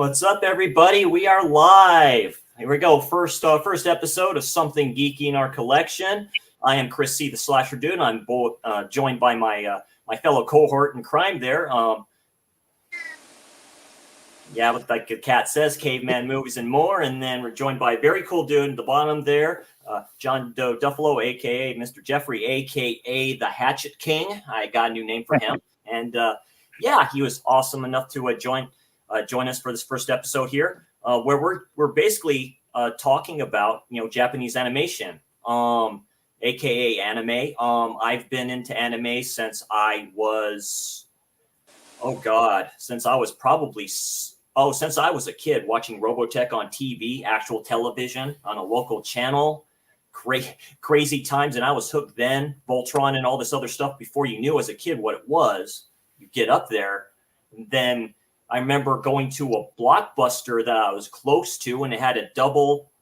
What's up, everybody? We are live. Here we go. First episode of Something Geeky in our collection. I am Chris C, the Slasher Dude. I'm joined by my fellow cohort in crime there. Like the cat says, Caveman, movies, and more. And then we're joined by a very cool dude at the bottom there, John Doe Duffalo, a.k.a. Mr. Jeffrey, a.k.a. the Hatchet King. I got a new name for him. And he was awesome enough to join us for this first episode here, where we're basically talking about Japanese animation, aka anime. I've been into anime since I was since I was a kid, watching Robotech on TV, actual television on a local channel. Crazy times, and I was hooked then. Voltron and all this other stuff before you knew as a kid what it was. You get up there, and then I remember going to a Blockbuster that I was close to, and it had a double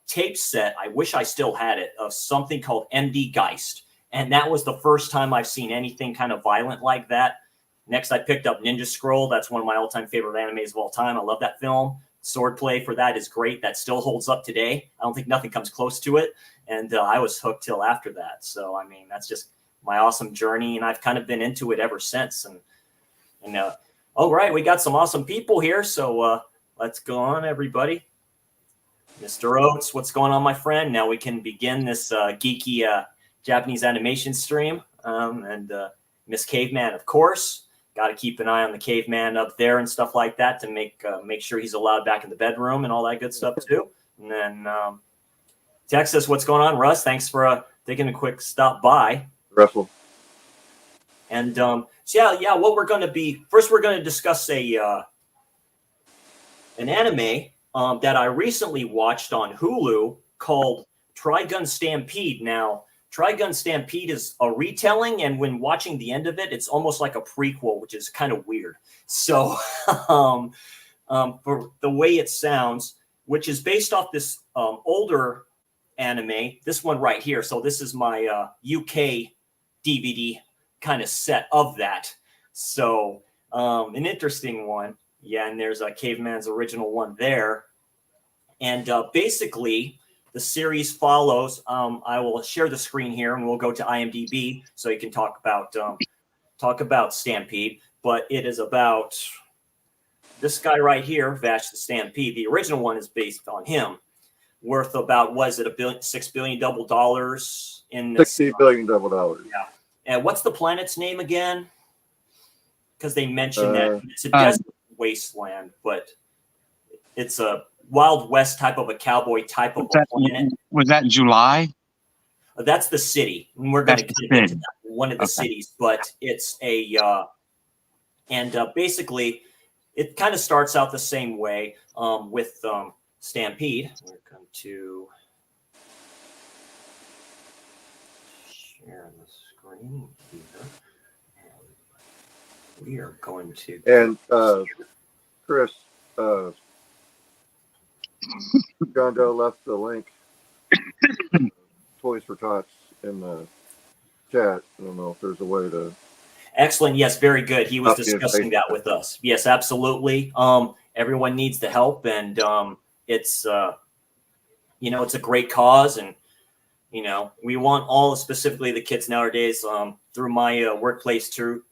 tape set. I wish I still had it, of something called MD Geist. And that was the first time I've seen anything kind of violent like that. Next, I picked up Ninja Scroll. That's one of my all-time favorite animes of all time. I love that film. Swordplay for that is great. That still holds up today. I don't think nothing comes close to it. And I was hooked till after that. So, I mean, that's just my awesome journey. And I've kind of been into it ever since. And all right, we got some awesome people here. So let's go on, everybody. Mr. Oates, what's going on, my friend? Now we can begin this geeky Japanese animation stream. And Miss Caveman, of course. Got to keep an eye on the Caveman up there and stuff like that to make sure he's allowed back in the bedroom and all that good stuff too. And then Texas, what's going on, Russ? Thanks for taking a quick stop by. Russell. And what we're going to be first, we're going to discuss an anime that I recently watched on Hulu called Trigun Stampede. Now, Trigun Stampede is a retelling, and when watching the end of it, it's almost like a prequel, which is kind of weird. So, for the way it sounds, which is based off this older anime, this one right here. So this is my UK DVD kind of set of that. So an interesting one. Yeah, and there's Caveman's original one there. And basically, the series follows. I will share the screen here, and we'll go to IMDb so you can talk about Stampede. But it is about this guy right here, Vash the Stampede. The original one is based on him, worth about $6 billion dollars in this, $60 billion dollars. Yeah. And what's the planet's name again? Because they mentioned that it's a desert wasteland, but it's a Wild West type of a cowboy type of a planet. Was that July? That's the city. And we're going to get into that, one of the cities, but it's basically it kind of starts out the same way with Stampede. We're going to share the screen here. And we are going to... And Chris... John Doe left the link, Toys for Tots, in the chat. I don't know if there's a way to... Excellent. Yes, very good. He was discussing that with us. Yes, absolutely. Everyone needs the help, and it's it's a great cause, and we want all, specifically the kids nowadays, through my workplace too,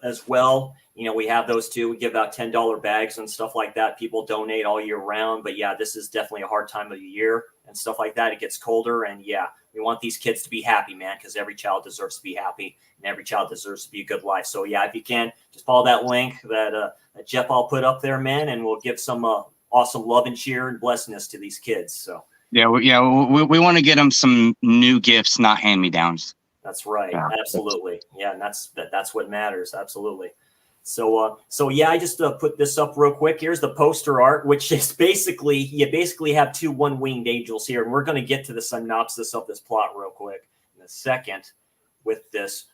as well. We have those too. We give out $10 bags and stuff like that. People donate all year round. But yeah, this is definitely a hard time of the year and stuff like that. It gets colder. And yeah, we want these kids to be happy, man, because every child deserves to be happy and every child deserves to be a good life. So yeah, if you can, just follow that link that Jeff I'll put up there, man, and we'll give some awesome love and cheer and blessedness to these kids. So we want to get them some new gifts, not hand-me-downs. That's right. Yeah. Absolutely. Yeah, and that's what matters. Absolutely. So I just put this up real quick. Here's the poster art, which is basically have two one-winged angels here. And we're going to get to the synopsis of this plot real quick in a second with this.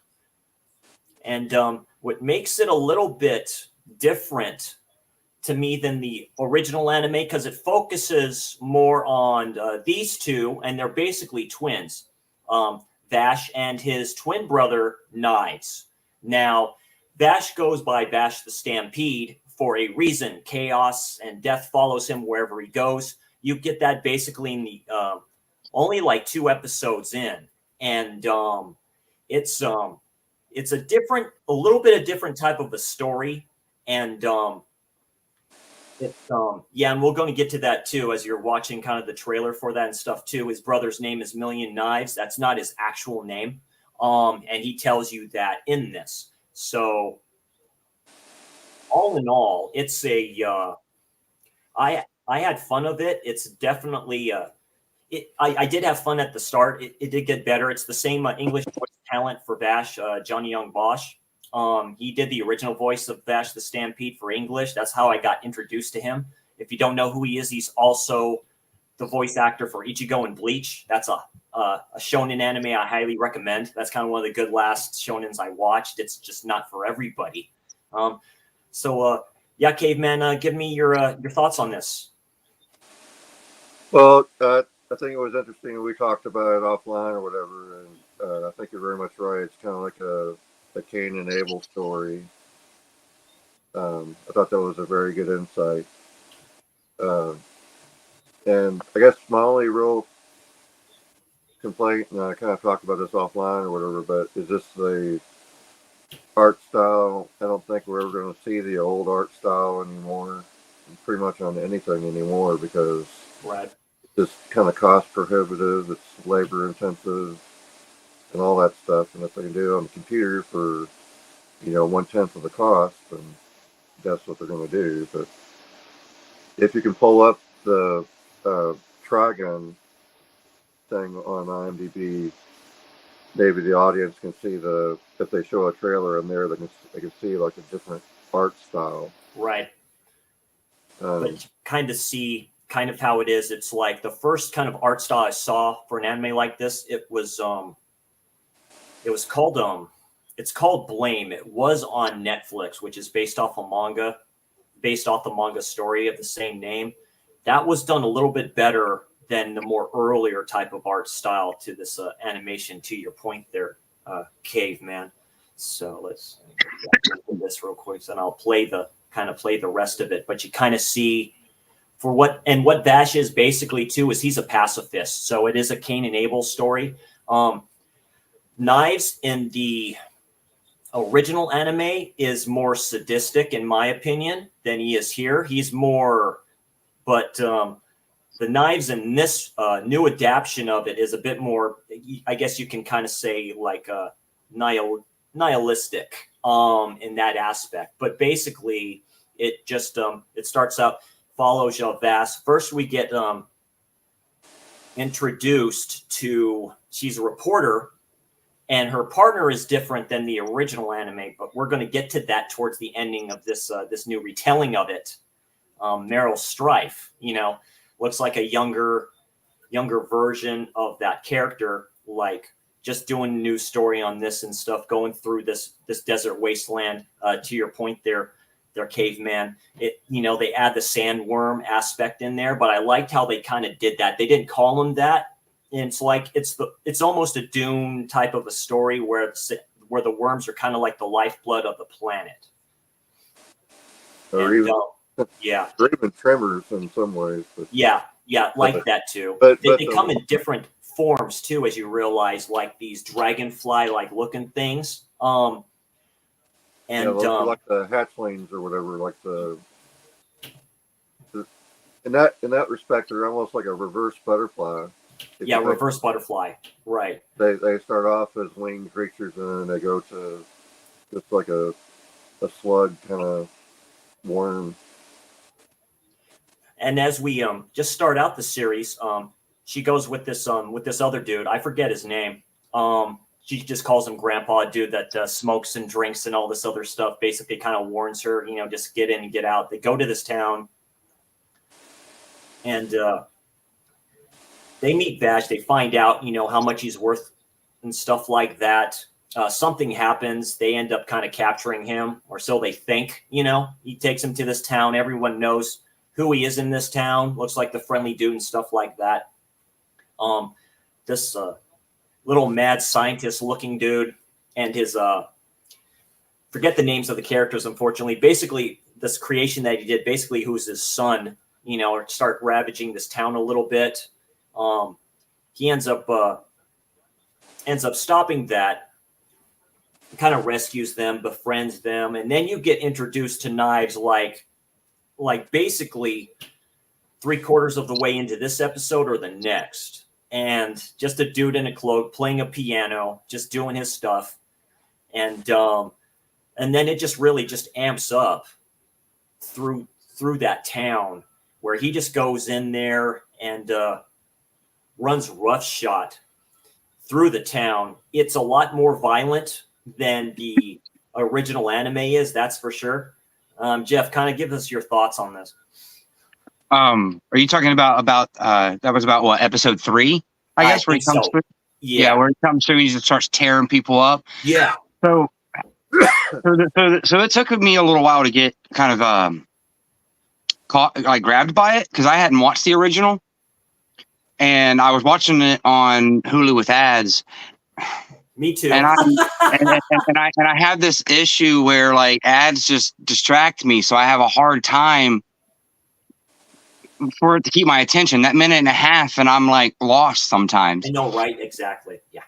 And what makes it a little bit different to me than the original anime, because it focuses more on these two, and they're basically twins, Vash and his twin brother, Knives. Now, Vash goes by Vash the Stampede for a reason. Chaos and death follows him wherever he goes. You get that basically in the only like 2 episodes in, and it's a little bit of different type of a story, and yeah, and we're going to get to that too as you're watching kind of the trailer for that and stuff too. His brother's name is Million Knives. That's not his actual name, and he tells you that in this. So all in all, it's I had fun of it. It's definitely I did have fun at the start. It did get better. It's the same English voice talent for Vash, Johnny Young Bosch. He did the original voice of Vash the Stampede for English. That's how I got introduced to him. If you don't know who he is, he's also the voice actor for Ichigo and Bleach. That's a shonen anime I highly recommend. That's kind of one of the good last shonens I watched. It's just not for everybody. Yeah, Caveman, give me your thoughts on this. Well, I think it was interesting. We talked about it offline or whatever, and I think you're very much right. It's kind of like a Cain and Abel story. I thought that was a very good insight. And I guess my only real complaint, and I kind of talked about this offline or whatever, but is just the art style. I don't think we're ever going to see the old art style anymore, pretty much on anything anymore, because Right. it's just kind of cost prohibitive, it's labor intensive, and all that stuff. And if they can do it on the computer for 1/10 of the cost, then that's what they're going to do. But if you can pull up the Trigun thing on IMDb, maybe the audience can see if they show a trailer in there, they can see like a different art style. Right. But kind of see kind of how it is. It's like the first kind of art style I saw for an anime like this. It was called it's called Blame. It was on Netflix, which is based off the manga story of the same name. That was done a little bit better than the more earlier type of art style to this animation. To your point there, Caveman. So let's do this real quick, and I'll play the rest of it. But you kind of see what Vash is basically too is he's a pacifist. So it is a Cain and Abel story. Knives in the original anime is more sadistic, in my opinion, than he is here. He's more, but the Knives in this new adaptation of it is a bit more, I guess you can kind of say like nihilistic in that aspect. But basically, it just it starts out, follows Vash. First, we get introduced to, she's a reporter, and her partner is different than the original anime, but we're going to get to that towards the ending of this this new retelling of it. Meryl Strife, looks like a younger version of that character, like just doing a new story on this and stuff, going through this desert wasteland. To your point there, Caveman. They add the sandworm aspect in there, but I liked how they kind of did that. They didn't call him that. And it's like it's almost a Dune type of a story where the worms are kind of like the lifeblood of the planet. Or and, even, or even Tremors in some ways. But, yeah, like that too. But they come in different forms too, as you realize, like these dragonfly like looking things. Like the hatchlings or whatever, like in that respect, they're almost like a reverse butterfly. Yeah, reverse butterfly, right. They start off as winged creatures, and then they go to just like a slug kind of worm. And as we just start out the series, she goes with this other dude. I forget his name. She just calls him Grandpa, dude that smokes and drinks and all this other stuff. Basically, kind of warns her, just get in and get out. They go to this town, and they meet Vash. They find out, how much he's worth and stuff like that. Something happens. They end up kind of capturing him, or so they think. He takes him to this town. Everyone knows who he is in this town. Looks like the friendly dude and stuff like that. This little mad scientist looking dude and his forget the names of the characters, unfortunately. Basically, this creation that he did, basically who's his son, you know, start ravaging this town a little bit. He ends up stopping that, kind of rescues them, befriends them, and then you get introduced to Knives like basically 3/4 of the way into this episode or the next. And just a dude in a cloak playing a piano, just doing his stuff. And then it just really just amps up through that town, where he just goes in there and runs roughshod through the town. It's a lot more violent than the original anime is, that's for sure. Jeff, kind of give us your thoughts on this. Are you talking about that was about what, episode 3? I guess, where he comes through. Yeah, where he comes through and he just starts tearing people up. Yeah. So it took me a little while to get kind of caught, like grabbed by it, because I hadn't watched the original, and I was watching it on Hulu with ads. Me too. And I have this issue where like ads just distract me, so I have a hard time for it to keep my attention. That minute and a half, and I'm like lost sometimes. I know, right? Exactly. Yeah.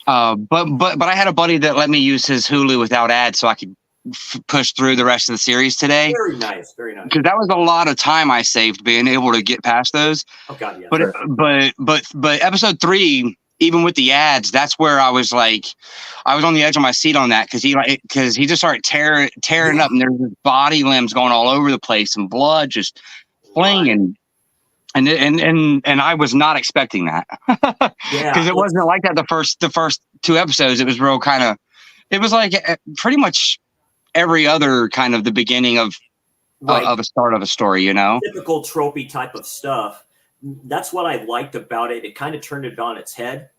But I had a buddy that let me use his Hulu without ads, so I could push through the rest of the series today. Very nice, very nice. Because that was a lot of time I saved being able to get past those. Oh God, yeah. But episode 3, even with the ads, that's where I was like, I was on the edge of my seat on that, because he just started tearing up, and there's body limbs going all over the place and blood just flinging. And I was not expecting that. Yeah, because it wasn't like that the first 2 episodes. It was real kind of, it was like pretty much every other kind of the beginning of a start of a story, you know, typical tropey type of stuff. That's what I liked about it. It kind of turned it on its head.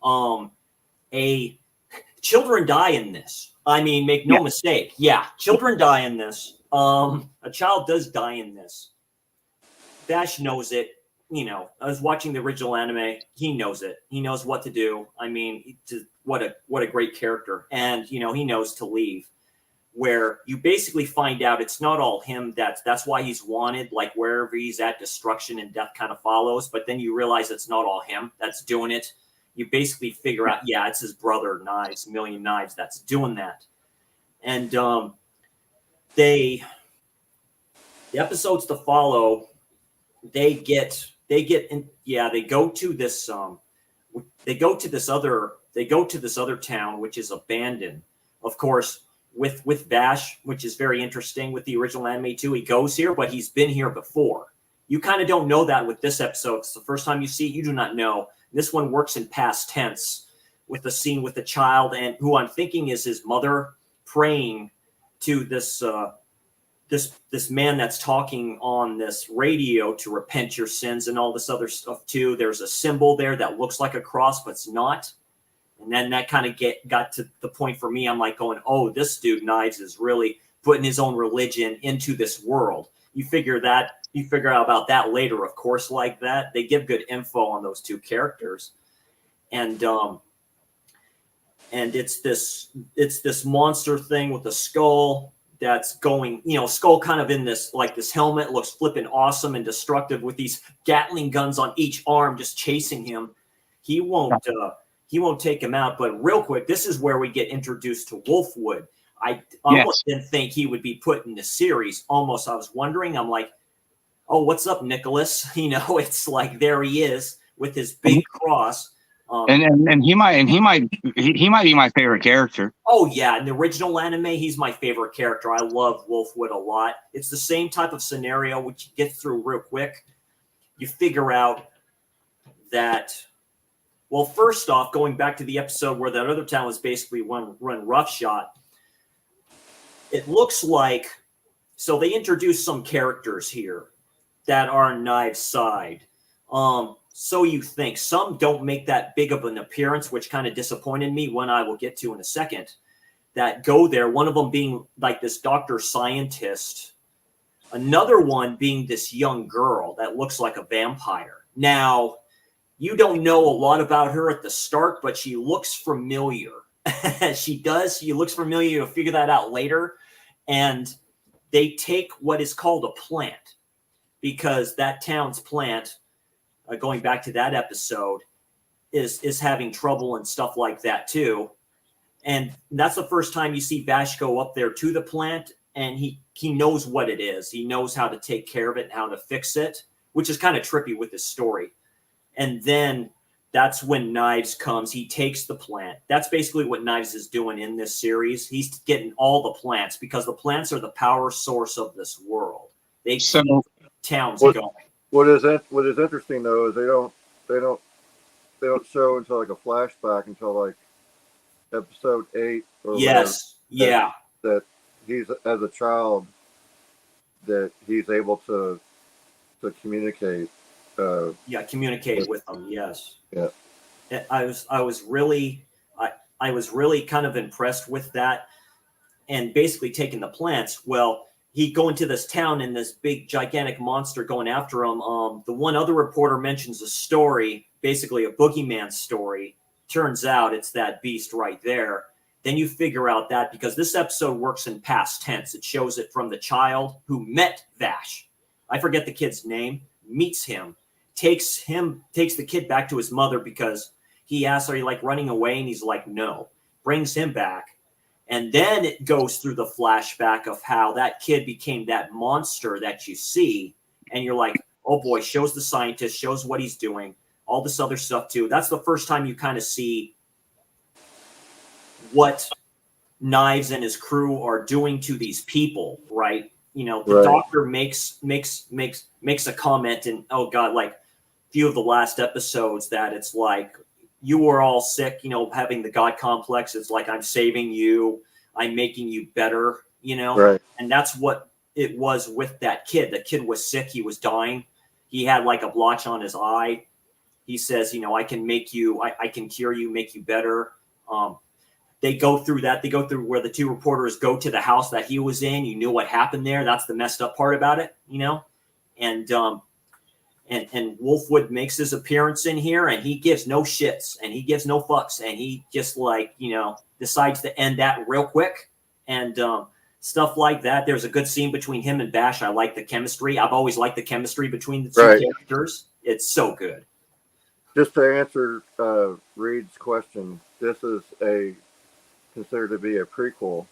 Children die in this. I mean, make no mistake. Yeah, children die in this. A child does die in this. Bash knows it. You know, I was watching the original anime. He knows it. He knows what to do. I mean, what a great character. And, you know, he knows to leave. Where you basically find out it's not all him. That's why he's wanted. Like wherever he's at, destruction and death kind of follows. But then you realize it's not all him that's doing it. You basically figure out, yeah, it's his brother Knives, Million Knives, that's doing that. And the episodes to follow, they go to this other town, which is abandoned, of course, with Bash, which is very interesting with the original anime too. He goes here, but he's been here before. You kind of don't know that with this episode. It's the first time you see it, you do not know. This one works in past tense with the scene with the child, and who I'm thinking is his mother praying to this man that's talking on this radio to repent your sins and all this other stuff too. There's a symbol there that looks like a cross, but it's not. And then that kind of got to the point for me. I'm like going, oh, this dude Knives is really putting his own religion into this world. You figure out about that later, of course, like that. They give good info on those 2 characters. And it's this monster thing with a skull that's going, you know, skull kind of in this, like this helmet, looks flipping awesome and destructive with these Gatling guns on each arm just chasing him. He won't take him out. But real quick, this is where we get introduced to Wolfwood. I almost didn't think he would be put in the series. Almost, I was wondering. I'm like, oh, what's up, Nicholas? You know, it's like there he is with his big cross. And he might be my favorite character. Oh yeah, in the original anime, he's my favorite character. I love Wolfwood a lot. It's the same type of scenario which you get through real quick. You figure out that. Well, first off, going back to the episode where that other town was basically run roughshod, it looks like, so they introduced some characters here that are on Knives' side. So you think. Some don't make that big of an appearance, which kind of disappointed me, one I will get to in a second, that go there. One of them being like this doctor scientist. Another one being this young girl that looks like a vampire. Now, you don't know a lot about her at the start, but she looks familiar. She does. She looks familiar. You'll figure that out later. And they take what is called a plant, because that town's plant, going back to that episode, is having trouble and stuff like that too. And that's the first time you see Bash go up there to the plant, and he knows what it is. He knows how to take care of it and how to fix it, which is kind of trippy with this story. And then that's when Knives comes. He takes the plant. That's basically what Knives is doing in this series. He's getting all the plants, because the plants are the power source of this world. They keep towns going. What is interesting though is they don't show until like a flashback until like episode 8 or yes, whatever, that he's, as a child, that he's able to communicate. Communicate with them. Yes. Yeah. I was really kind of impressed with that, and basically taking the plants. Well, he go into this town and this big gigantic monster going after him. The one other reporter mentions a story, basically a boogeyman story. Turns out it's that beast right there. Then you figure out that, because this episode works in past tense. It shows it from the child who met Vash. I forget the kid's name. Meets him, takes the kid back to his mother, because he asks, "Are you like running away?" And he's like, "No." Brings him back. And then it goes through the flashback of how that kid became that monster that you see. And you're like, oh boy, shows the scientist, shows what he's doing, all this other stuff too. That's the first time you kind of see what Knives and his crew are doing to these people, right? You know, the doctor makes a comment in, oh God, like a few of the last episodes, that it's like, you were all sick, you know, having the God complex. It's like, I'm saving you, I'm making you better, you know? Right. And that's what it was with that kid. The kid was sick, he was dying. He had like a blotch on his eye. He says, you know, I can make you, I can cure you, make you better. They go through that. They go through where the two reporters go to the house that he was in. You knew what happened there. That's the messed up part about it, you know? And Wolfwood makes his appearance in here, and he gives no shits and he gives no fucks. And he just, like, you know, decides to end that real quick and stuff like that. There's a good scene between him and Bash. I like the chemistry. I've always liked the chemistry between the two characters. It's so good. Just to answer Reed's question, this is considered to be a prequel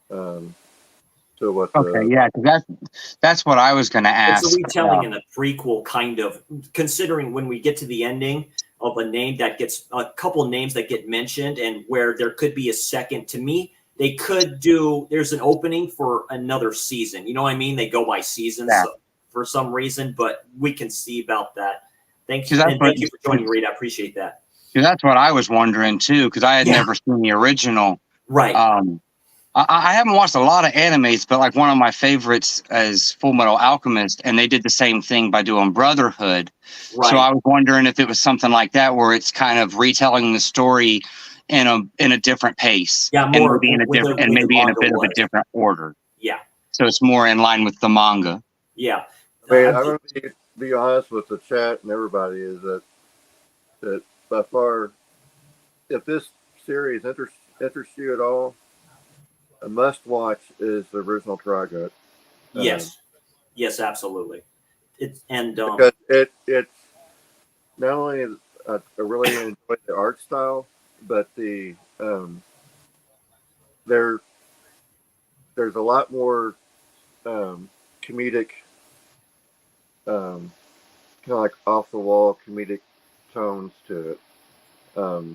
to what. Because that's what I was going to ask. It's a retelling and a prequel, kind of, considering when we get to the ending of a couple of names that get mentioned, and where there could be a second. To me, they could do. There's an opening for another season. You know what I mean? They go by seasons for some reason, but we can see about that. Thank you, and thank you for joining, Reed. I appreciate that. That's what I was wondering too, because I had never seen the original. Right. I haven't watched a lot of animes, but like one of my favorites is Full Metal Alchemist, and they did the same thing by doing Brotherhood. Right. So I was wondering if it was something like that, where it's kind of retelling the story in a different pace, more, and maybe in a bit of a different order. Yeah. So it's more in line with the manga. Yeah. I mean, I'm going to be honest with the chat and everybody, is that by far, if this series interests you at all, a must-watch is the original Trigun. Yes, absolutely. Because it's not only I really enjoy the art style, but there's a lot more comedic, kind of like off the wall comedic tones to it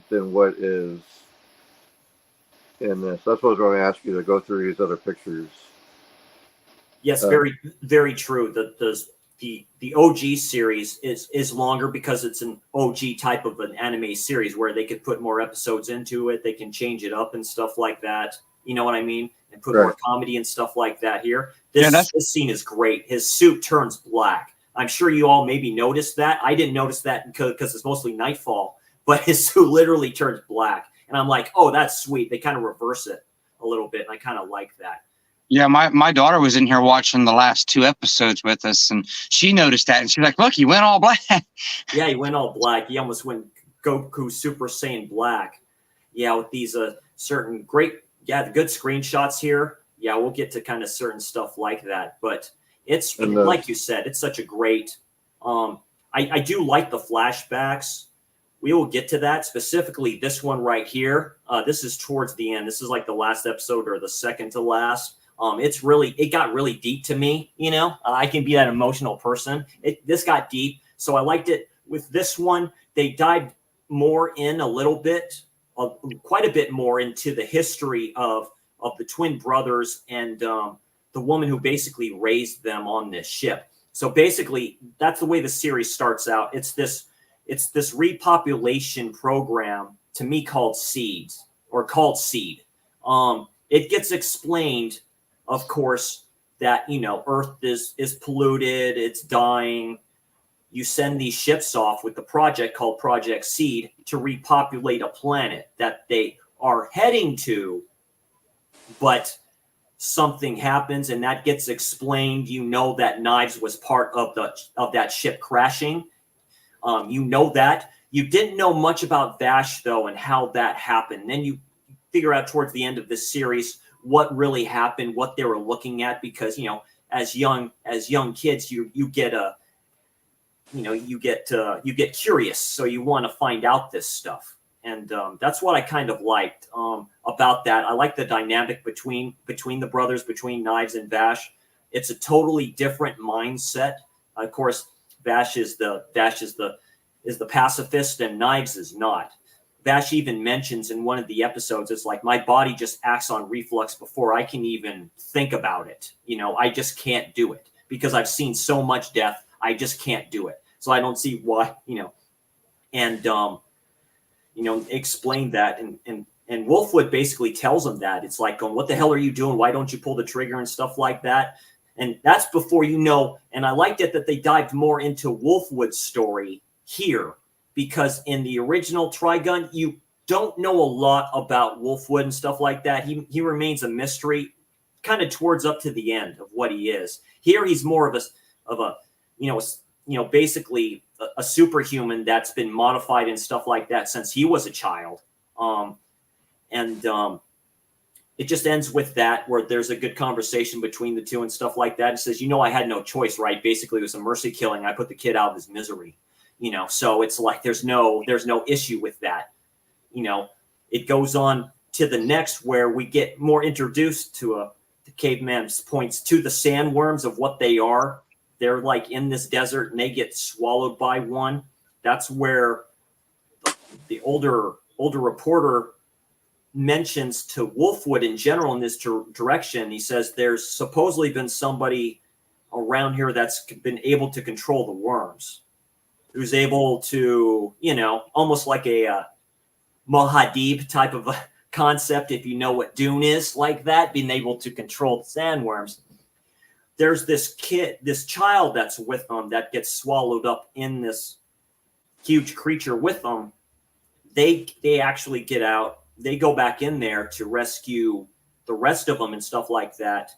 than what is in this. That's what I was going to ask you, to go through these other pictures. Yes, very, very true. The OG series is longer because it's an OG type of an anime series, where they could put more episodes into it. They can change it up and stuff like that. You know what I mean? And put more comedy and stuff like that here. This scene is great. His suit turns black. I'm sure you all maybe noticed that. I didn't notice that because it's mostly nightfall, but his suit literally turns black. And I'm like, oh, that's sweet. They kind of reverse it a little bit. And I kind of like that. Yeah, my daughter was in here watching the last 2 episodes with us, and she noticed that, and she's like, look, he went all black. Yeah, he went all black. He almost went Goku Super Saiyan black. Yeah, with these certain great, the good screenshots here. yeah, we'll get to kind of certain stuff like that. But it's And like you said, it's such a great. I do like the flashbacks. We will get to that, specifically this one right here. This is towards the end. This is like the last episode or the second to last. It got really deep to me. You know, I can be that emotional person. This got deep, so I liked it. With this one, they dived more in a little bit, quite a bit more into the history of the twin brothers and the woman who basically raised them on this ship. So basically, that's the way the series starts out. It's this repopulation program, to me, called Seed. It gets explained, of course, that, you know, Earth is polluted, it's dying. You send these ships off with the project called Project Seed to repopulate a planet that they are heading to, but something happens and that gets explained. You know that Knives was part of that ship crashing. You know that. You didn't know much about Vash, though, and how that happened. And then you figure out towards the end of this series what really happened, what they were looking at, because, you know, as young kids, you get curious, so you want to find out this stuff. And that's what I kind of liked about that. I like the dynamic between the brothers, between Knives and Vash. It's a totally different mindset. Of course, Vash is the pacifist, and Knives is not. Vash even mentions in one of the episodes, it's like, my body just acts on reflux before I can even think about it. You know, I just can't do it because I've seen so much death. I just can't do it. So I don't see why, you know, and explain that. And Wolfwood basically tells him that. It's like, going, what the hell are you doing? Why don't you pull the trigger and stuff like that? And that's before you know. And I liked it that they dived more into Wolfwood's story here, because in the original Trigun, you don't know a lot about Wolfwood and stuff like that. He remains a mystery kind of towards up to the end of what he is. Here, he's more of a basically a superhuman that's been modified and stuff like that since he was a child. It just ends with that, where there's a good conversation between the two and stuff like that. It says, you know, I had no choice, right? Basically, it was a mercy killing. I put the kid out of his misery, you know? So it's like, there's no issue with that. You know, it goes on to the next, where we get more introduced to the Caveman's points to the sandworms of what they are. They're like in this desert and they get swallowed by one. That's where the older reporter mentions to Wolfwood in general in this direction. He says there's supposedly been somebody around here that's been able to control the worms, who's able to, you know, almost like a Mohadib type of a concept, if you know what Dune is, like that, being able to control the sandworms. There's this child that's with them that gets swallowed up in this huge creature with them. They actually get out. They go back in there to rescue the rest of them and stuff like that,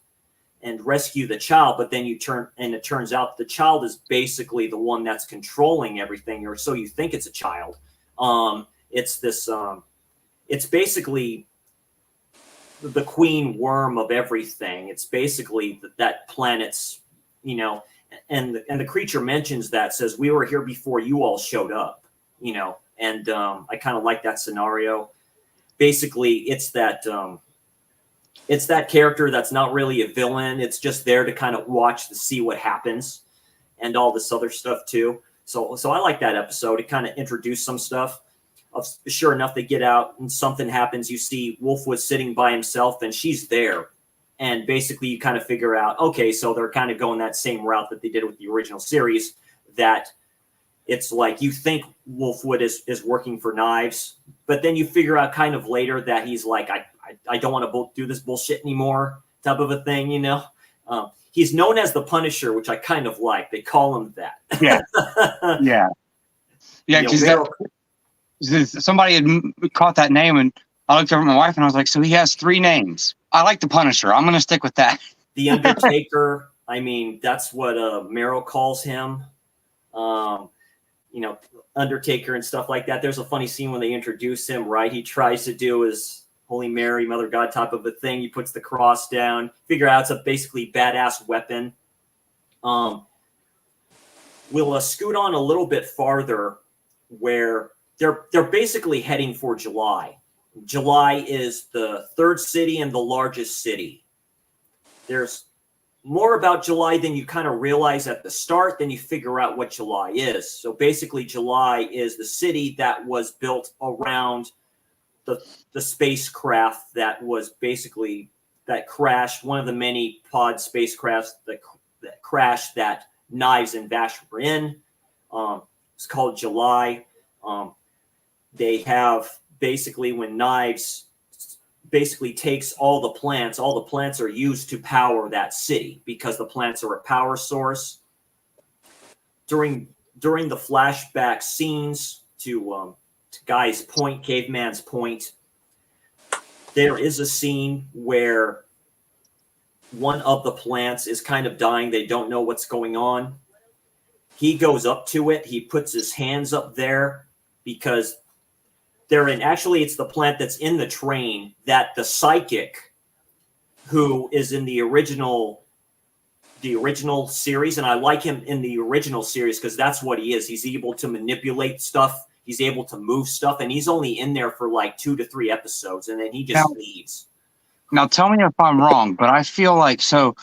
and rescue the child. But then it turns out the child is basically the one that's controlling everything, or so you think it's a child. It's basically the queen worm of everything. It's basically that planet's, you know, and the creature mentions that, says, we were here before you all showed up, you know. And I kind of like that scenario. Basically, it's that character that's not really a villain. It's just there to kind of watch to see what happens, and all this other stuff too. So I like that episode. It kind of introduced some stuff. Sure enough, they get out and something happens. You see Wolfwood sitting by himself, and she's there. And basically, you kind of figure out, okay, so they're kind of going that same route that they did with the original series, that it's like you think Wolfwood is working for Knives, but then you figure out kind of later that he's like, I don't want to do this bullshit anymore, type of a thing, you know? He's known as the Punisher, which I kind of like. They call him that. Yeah. Yeah. Yeah, because somebody had caught that name, and I looked over at my wife and I was like, so he has 3 names. I like the Punisher. I'm going to stick with that. The Undertaker. I mean, that's what Meryl calls him. You know, Undertaker and stuff like that. There's a funny scene when they introduce him, right? He tries to do his Holy Mary, Mother God type of a thing. He puts the cross down. Figure out it's a basically badass weapon. We'll scoot on a little bit farther where they're basically heading for July. July is the third city and the largest city. There's more about July than you kind of realize at the start, then you figure out what July is. So basically July is the city that was built around the spacecraft that was basically that crashed, one of the many pod spacecrafts that crashed that Knives and Vash were in. It's called July. They have basically when Knives basically takes all the plants are used to power that city because the plants are a power source. During the flashback scenes to Guy's point, Caveman's point, there is a scene where one of the plants is kind of dying. They don't know what's going on. He goes up to it. He puts his hands up there because actually it's the plant that's in the train that the psychic who is in the original series, and I like him in the original series because that's what he is. He's able to manipulate stuff. He's able to move stuff, and he's only in there for like 2 to 3 episodes, and then he just leaves. Now, tell me if I'm wrong, but I feel like so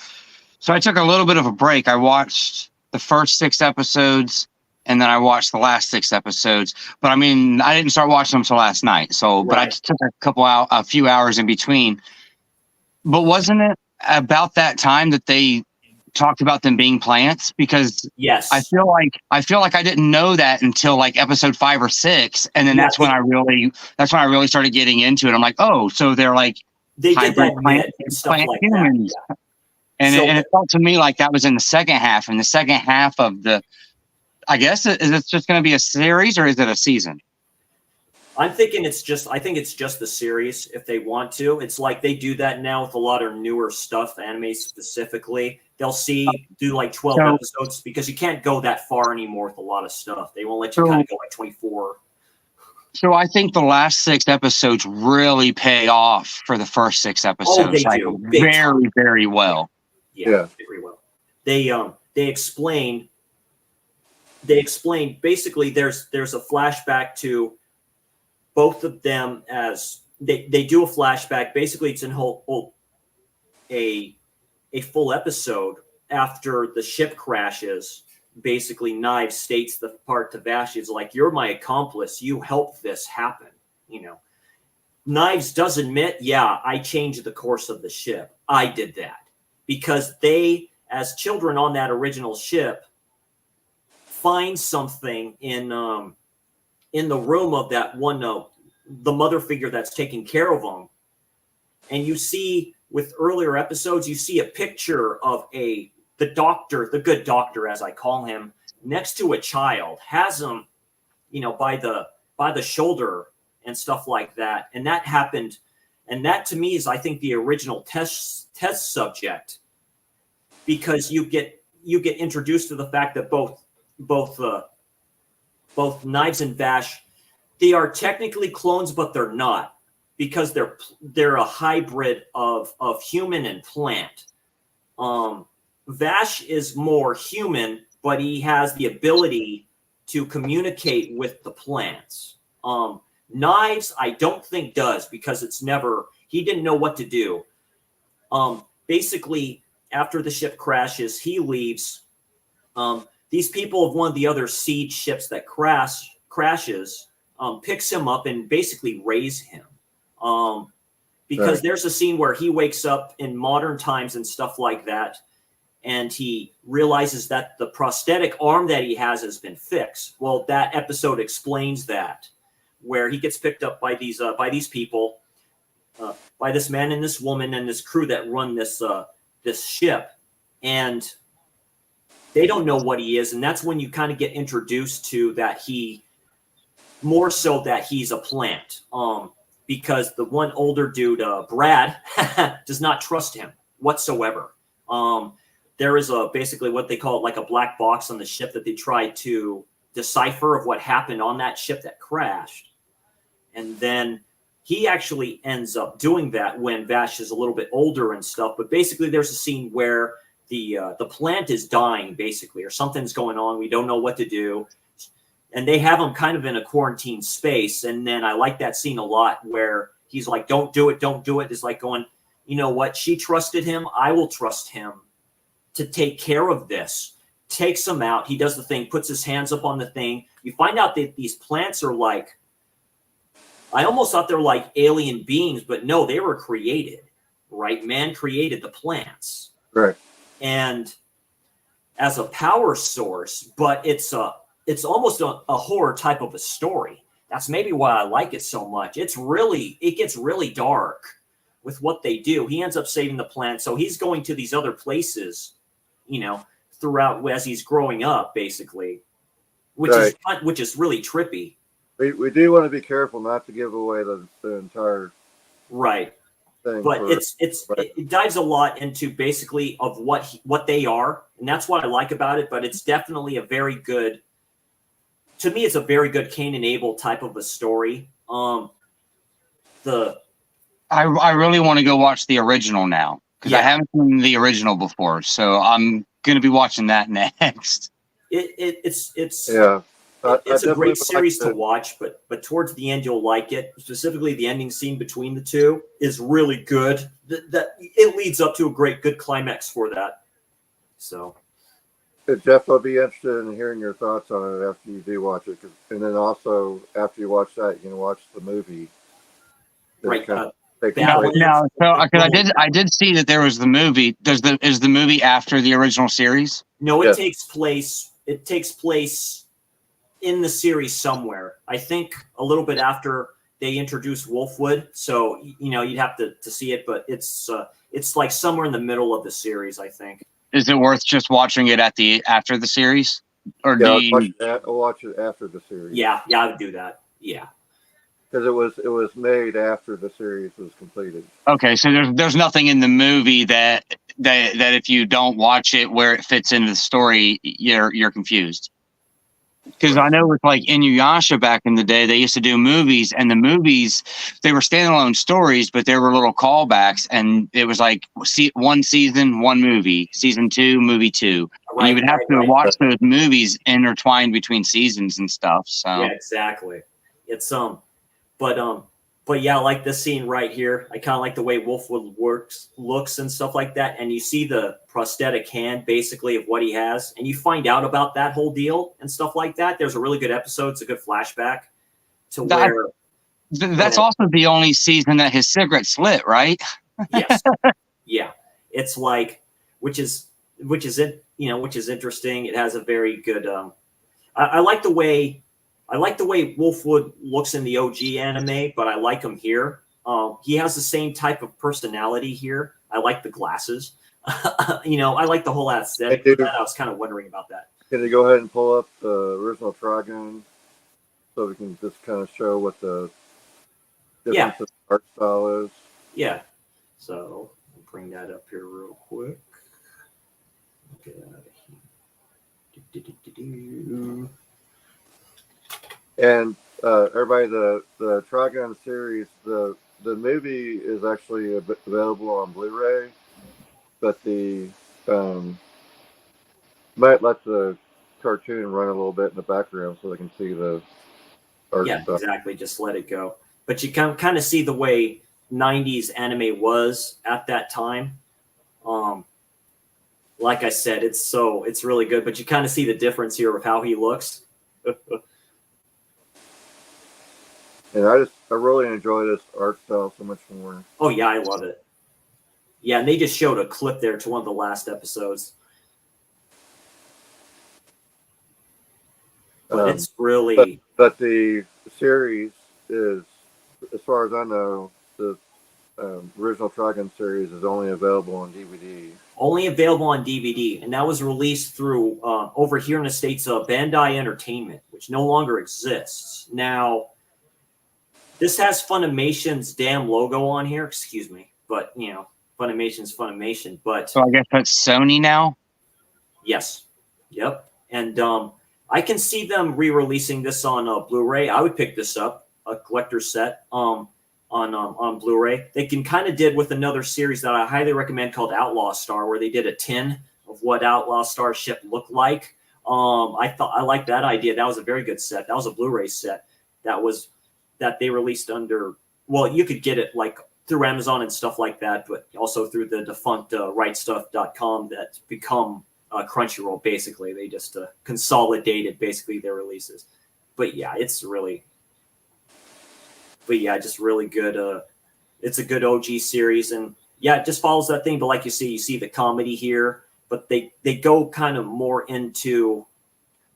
I took a little bit of a break. I watched the first 6 episodes, and then I watched the last 6 episodes. But I mean, I didn't start watching them until last night. So, Right. But I just took a few hours in between. But wasn't it about that time that they talked about them being plants? Because Yes, I feel like I didn't know that until like episode 5 or 6, and then that's when I really started getting into it. I'm like, oh, so they're like they did hybrid that plant, myth and stuff plant like humans. that. Yeah. And, So- and it felt to me like that was in the second half. And the second half of I guess, is it just going to be a series or is it a season? I think it's just the series if they want to. It's like they do that now with a lot of newer stuff, anime specifically. They'll do like 12 episodes because you can't go that far anymore with a lot of stuff. They won't let you kind of go like 24. So I think the last 6 episodes really pay off for the first 6 episodes. They do. Big Very, time. very well. Yeah, very well. They explain basically there's a flashback to both of them as they do a flashback. Basically, it's in a full episode after the ship crashes. Basically, Knives states the part to Vash is like, "You're my accomplice. You helped this happen." You know, Knives does admit, "Yeah, I changed the course of the ship. I did that," because they, as children on that original ship, find something in the room of that one, the mother figure that's taking care of them. And you see with earlier episodes, you see a picture of the doctor, the good doctor, as I call him, next to a child, has him, by the shoulder and stuff like that. And that happened. And that to me is, I think, the original test subject, because you get introduced to the fact that both Knives and Vash, they are technically clones, but they're not, because they're a hybrid of human and plant. Vash is more human, but he has the ability to communicate with the plants. Knives, I don't think does, because he didn't know what to do. Basically, after the ship crashes, he leaves. These people of one of the other siege ships that crashes picks him up and basically raise him. Because there's a scene where he wakes up in modern times and stuff like that, and he realizes that the prosthetic arm that he has been fixed. Well, that episode explains that, where he gets picked up by these people, by this man and this woman and this crew that run this ship, and they don't know what he is. And that's when you kind of get introduced to that more so that he's a plant. Because the one older dude, Brad, does not trust him whatsoever. There is basically what they call it, like a black box on the ship that they try to decipher of what happened on that ship that crashed. And then he actually ends up doing that when Vash is a little bit older and stuff. But basically, there's a scene where the plant is dying, basically, or something's going on. We don't know what to do. And they have him kind of in a quarantine space. And then I like that scene a lot where he's like, don't do it, don't do it. It's like going, you know what? She trusted him. I will trust him to take care of this. Takes him out. He does the thing, puts his hands up on the thing. You find out that these plants are like, I almost thought they're like alien beings, but no, they were created, right? Man created the plants. Right. And as a power source, but it's almost a horror type of a story. That's maybe why I like it so much. It gets really dark with what they do. He ends up saving the plant. So he's going to these other places, you know, throughout as he's growing up, basically, which is really trippy. We do want to be careful not to give away the entire thing. But it dives a lot into basically of what they are, and that's what I like about it. But it's definitely a very good, to me, it's a very good Cain and Abel type of a story. I really want to go watch the original now because I haven't seen the original before, so I'm going to be watching that next. It's a great series to watch, but towards the end you'll like it. Specifically, the ending scene between the two is really good. That it leads up to a good climax for that. So, Jeff, I'll be interested in hearing your thoughts on it after you do watch it, and then also after you watch that, you can watch the movie. Right. So because I did see that there was the movie. Is the movie after the original series? No, it takes place. It takes place in the series somewhere. I think a little bit after they introduce Wolfwood. So, you know, you'd have to see it, but it's like somewhere in the middle of the series, I think. Is it worth just watching it after the series? Or I'll watch it after the series. Yeah, I would do that. Yeah. Because it was made after the series was completed. Okay, so there's nothing in the movie that if you don't watch it where it fits into the story, you're confused. Because I know with like Inuyasha back in the day, they used to do movies, and the movies, they were standalone stories, but there were little callbacks, and it was like one season, one movie, season 2, movie 2. And you would have to watch those movies intertwined between seasons and stuff. So yeah, exactly. It's but yeah, like this scene right here. I kind of like the way Wolfwood looks and stuff like that. And you see the prosthetic hand basically of what he has, and you find out about that whole deal and stuff like that. There's a really good episode. It's a good flashback to where that's also the only season that his cigarette's lit, right? Yes. Yeah. It's like, which is interesting. It has a very good, I like the way Wolfwood looks in the OG anime, but I like him here. He has the same type of personality here. I like the glasses. I like the whole aesthetic. I was kind of wondering about that. Can you go ahead and pull up the original Trigun so we can just kind of show what the difference of art style is? Yeah. So I'll bring that up here real quick. Get out of here. And everybody, the Trigun series, the movie is actually available on Blu-ray, but the might let the cartoon run a little bit in the background so they can see the art stuff. Exactly. Just let it go. But you can kind of see the way 90s anime was at that time. Like I said, it's really good, but you kind of see the difference here of how he looks. And I really enjoy this art style so much more. Oh yeah, I love it. Yeah, and they just showed a clip there to one of the last episodes. But it's really. But the series is, as far as I know, the original Trigun series is only available on DVD. Only available on DVD, and that was released through over here in the States, Bandai Entertainment, which no longer exists now. This has Funimation's damn logo on here. Excuse me, but Funimation's Funimation. But so I guess that's Sony now. Yes. Yep. And I can see them re-releasing this on Blu-ray. I would pick this up, a collector's set. on Blu-ray. They can kind of did with another series that I highly recommend called Outlaw Star, where they did a tin of what Outlaw Star ship looked like. I liked that idea. That was a very good set. That was a Blu-ray set that they released under. Well, you could get it like through Amazon and stuff like that, but also through the defunct rightstuff.com that's become Crunchyroll. Basically, they just consolidated basically their releases. But yeah, it's really. But yeah, just really good. It's a good OG series, and yeah, it just follows that thing. But like you see the comedy here, but they go kind of more into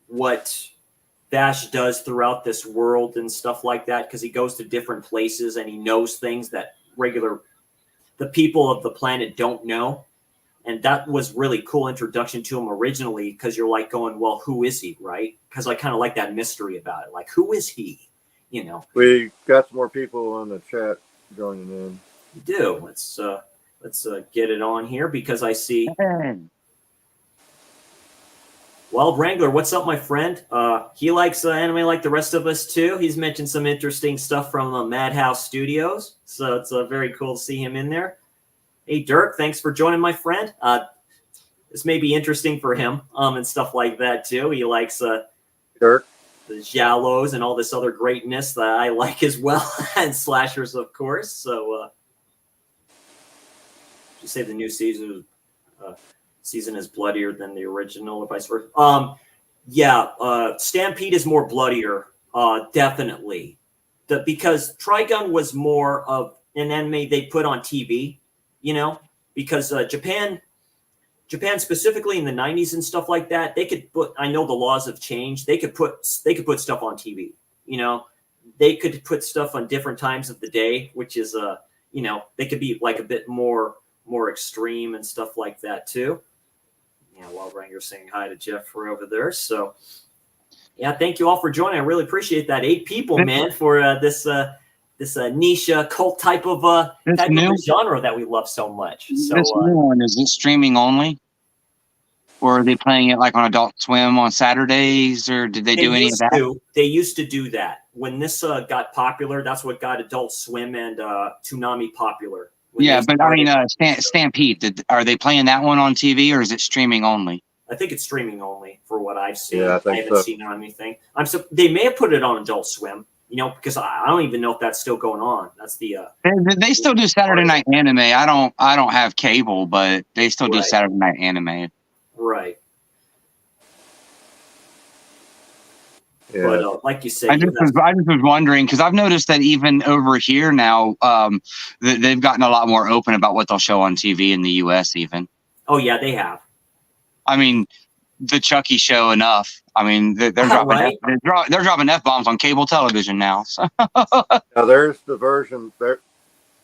what Vash does throughout this world and stuff like that, because he goes to different places and he knows things that the people of the planet don't know. And that was really cool introduction to him originally, because you're like going, well, who is he, right? Because I kind of like that mystery about it. Like, who is he? You know, we got some more people on the chat joining in. We do. Let's get it on here, because I see. Well, Wrangler, what's up, my friend? He likes anime like the rest of us too. He's mentioned some interesting stuff from Madhouse Studios, so it's very cool to see him in there. Hey, Dirk, thanks for joining, my friend. This may be interesting for him and stuff like that too. He likes Dirk. The Giallos and all this other greatness that I like as well, and slashers, of course. So, you say the new season is bloodier than the original, or vice versa? Yeah, Stampede is more bloodier, definitely. Because Trigun was more of an anime they put on TV, you know, because Japan specifically in the 90s and stuff like that, they could put, I know the laws have changed. They could put stuff on TV, you know, they could put stuff on different times of the day, which is, you know, they could be like a bit more extreme and stuff like that too. Yeah. While Ranger's saying hi to Jeffrey over there. So yeah, thank you all for joining. I really appreciate that. 8 people, man, for this niche cult type of genre that we love so much. So this new one, is it streaming only, or are they playing it like on Adult Swim on Saturdays, or did they do any of that? They used to do that when this got popular. That's what got Adult Swim and Toonami popular. Yeah, but I mean, Stampede. Are they playing that one on TV, or is it streaming only? I think it's streaming only for what I've seen. Yeah, I haven't seen it on anything. They may have put it on Adult Swim. You know, because I don't even know if that's still going on. That's the they still do Saturday night anime. I don't have cable, but they still do Saturday night anime. Right. Yeah. But like you say, I just was wondering, because I've noticed that even over here now, they've gotten a lot more open about what they'll show on TV in the U.S. even. Oh yeah, they have. I mean, the Chucky show enough. I mean, they're dropping they're dropping F-bombs on cable television now. So. Now there's the version there.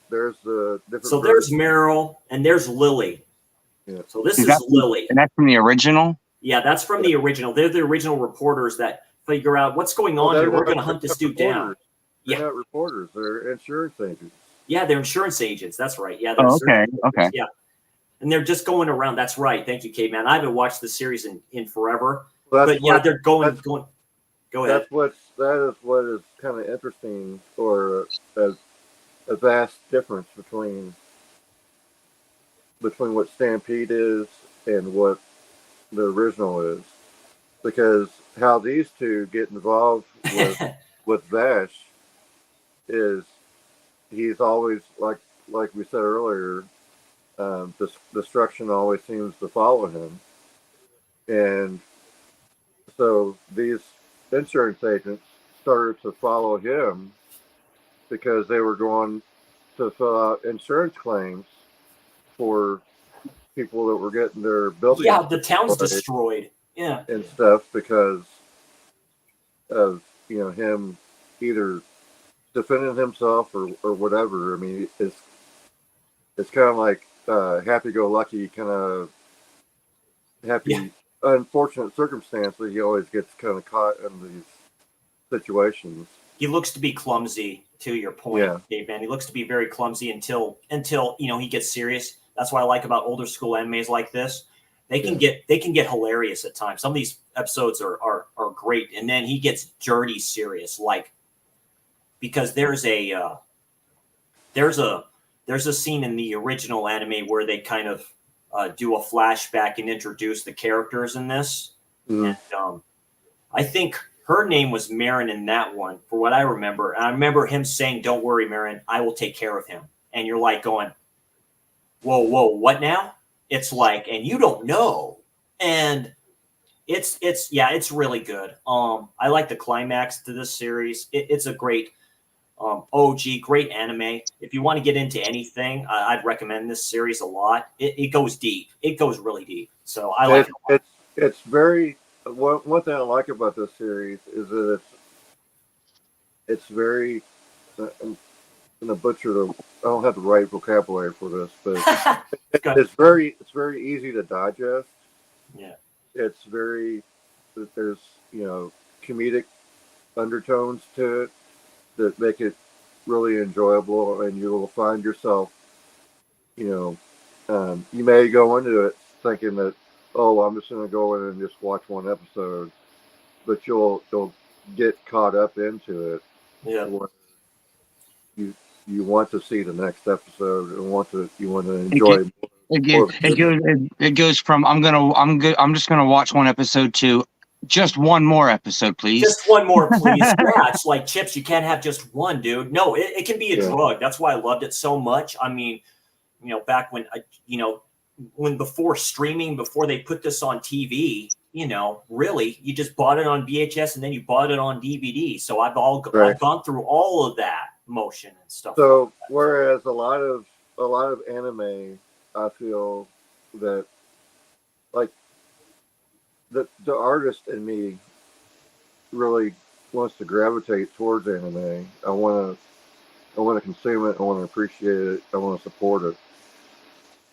There's the different. So there's Meryl and there's Lily. Yeah. So this is Lily, and that's from the original. Yeah, that's from the original. They're the original reporters that figure out what's going on here. We're going to hunt this dude down. They're not reporters. They're insurance agents. Yeah, they're insurance agents. That's right. Yeah. Okay. Yeah. And they're just going around. That's right. Thank you, Caveman. I haven't watched the series in forever. Well, but yeah, they're going. Go ahead. That is what is kind of interesting, or a vast difference between what Stampede is and what the original is, because how these two get involved with Vash is he's always like we said earlier. Destruction always seems to follow him, and so these insurance agents started to follow him because they were going to fill out insurance claims for people that were getting their buildings. Yeah, the town's destroyed. Yeah, and stuff because of him either defending himself or whatever. I mean, it's kind of like happy-go-lucky, kind of happy, unfortunate circumstance that he always gets kind of caught in these situations. He looks to be clumsy, to your point, Dave, man. He looks to be very clumsy until he gets serious. That's what I like about older school animes like this. They can get hilarious at times. Some of these episodes are great, and then he gets dirty serious, like because there's a there's a scene in the original anime where they kind of do a flashback and introduce the characters in this. And I think her name was Marin in that one, for what I remember. And I remember him saying, "Don't worry, Marin, I will take care of him." And you're like going, whoa, what now? It's like, and you don't know. And it's really good. I like the climax to this series. It's a great OG, great anime. If you want to get into anything, I'd recommend this series a lot. It goes deep. It goes really deep. So I like it a lot. It's very one thing I like about this series is that it's very I'm gonna butcher the I don't have the right vocabulary for this, but it's very easy to digest. Yeah. It's very there's comedic undertones to it that make it really enjoyable, and you will find yourself, you may go into it thinking that, oh, I'm just going to go in and just watch one episode, but you'll get caught up into it. Yeah. You want to see the next episode and you want to enjoy. It goes from I'm just gonna watch one episode to just one more episode, please. Just one more, please. Yeah, it's like chips. You can't have just one, dude. No, it can be a drug. That's why I loved it so much. I mean, back when, when before streaming, before they put this on TV, really, you just bought it on VHS and then you bought it on DVD. So I've gone through all of that motion and stuff. So like that. Whereas a lot of anime, I feel that like the artist in me really wants to gravitate towards anime. I want to consume it. I want to appreciate it. I want to support it.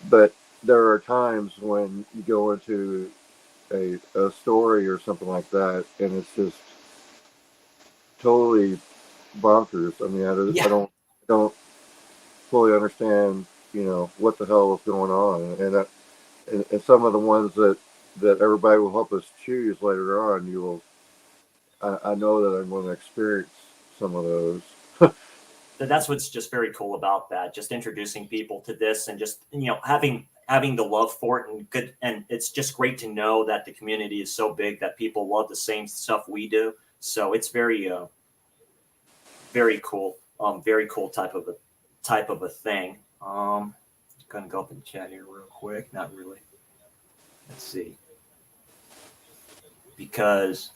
But there are times when you go into a story or something like that, and it's just totally bonkers. I mean, I don't fully understand, what the hell is going on, and some of the ones that everybody will help us choose later on, I know that I'm going to experience some of those. That's what's just very cool about that. Just introducing people to this, and just having the love for it, and it's just great to know that the community is so big that people love the same stuff we do. So it's very very cool. Very cool type of a thing. Gonna go up and chat here real quick. Not really. Let's see. Because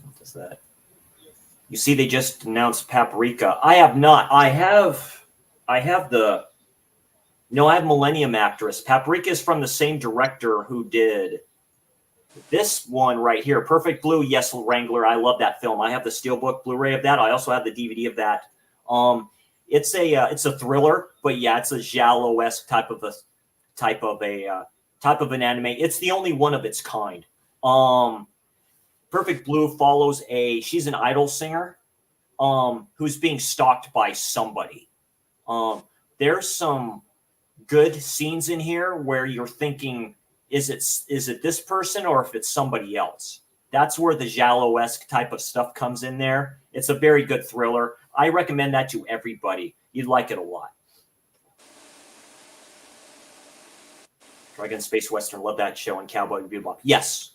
what is that? You see, they just announced Paprika. I have not. I have Millennium Actress. Paprika is from the same director who did this one right here, Perfect Blue. Yes, Wrangler. I love that film. I have the Steelbook Blu-ray of that. I also have the DVD of that. It's a thriller, but yeah, it's a giallo-esque type of an anime. It's the only one of its kind. Perfect Blue follows she's an idol singer, who's being stalked by somebody. There's some good scenes in here where you're thinking, is it this person or if it's somebody else? That's where the giallo-esque type of stuff comes in there. It's a very good thriller. I recommend that to everybody. You'd like it a lot. Dragon Space Western, love that show, and Cowboy Bebop. Yes.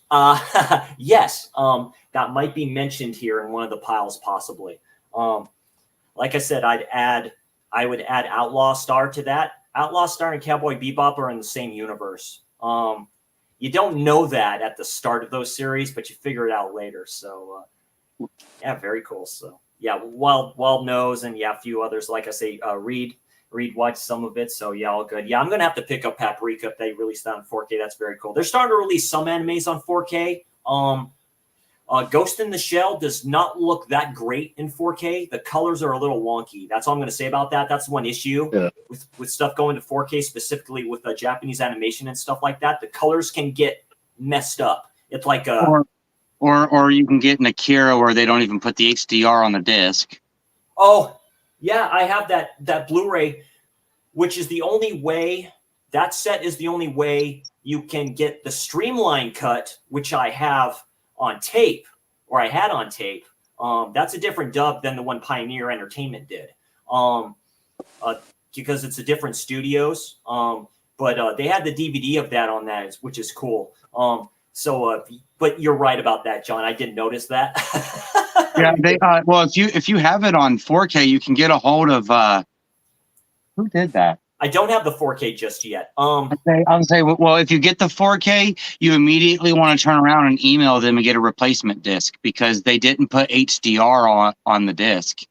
Yes. That might be mentioned here in one of the piles, possibly. Like I said, I would add Outlaw Star to that. Outlaw Star and Cowboy Bebop are in the same universe. You don't know that at the start of those series, but you figure it out later. So, yeah, very cool. So, yeah, Wild Nose and a few others. Like I say, Reed watched some of it. So, yeah, all good. Yeah, I'm going to have to pick up Paprika if they release that on 4K. That's very cool. They're starting to release some animes on 4K. Ghost in the Shell does not look that great in 4K. The colors are a little wonky. That's all I'm going to say about that. That's one issue with stuff going to 4K, specifically with Japanese animation and stuff like that. The colors can get messed up. It's like or you can get an Akira where they don't even put the HDR on the disc. Oh, yeah, I have that Blu-ray, which is the only way. That set is the only way you can get the streamlined cut, which I have on tape, or I had on tape. That's a different dub than the one Pioneer Entertainment did. because it's a different studios. But they had the DVD of that on that, which is cool. But you're right about that, John. I didn't notice that. Yeah, well, if you have it on 4K, you can get a hold of who did that? I don't have the 4K just yet. I'll say, well, if you get the 4K, you immediately want to turn around and email them and get a replacement disc because they didn't put HDR on the disc.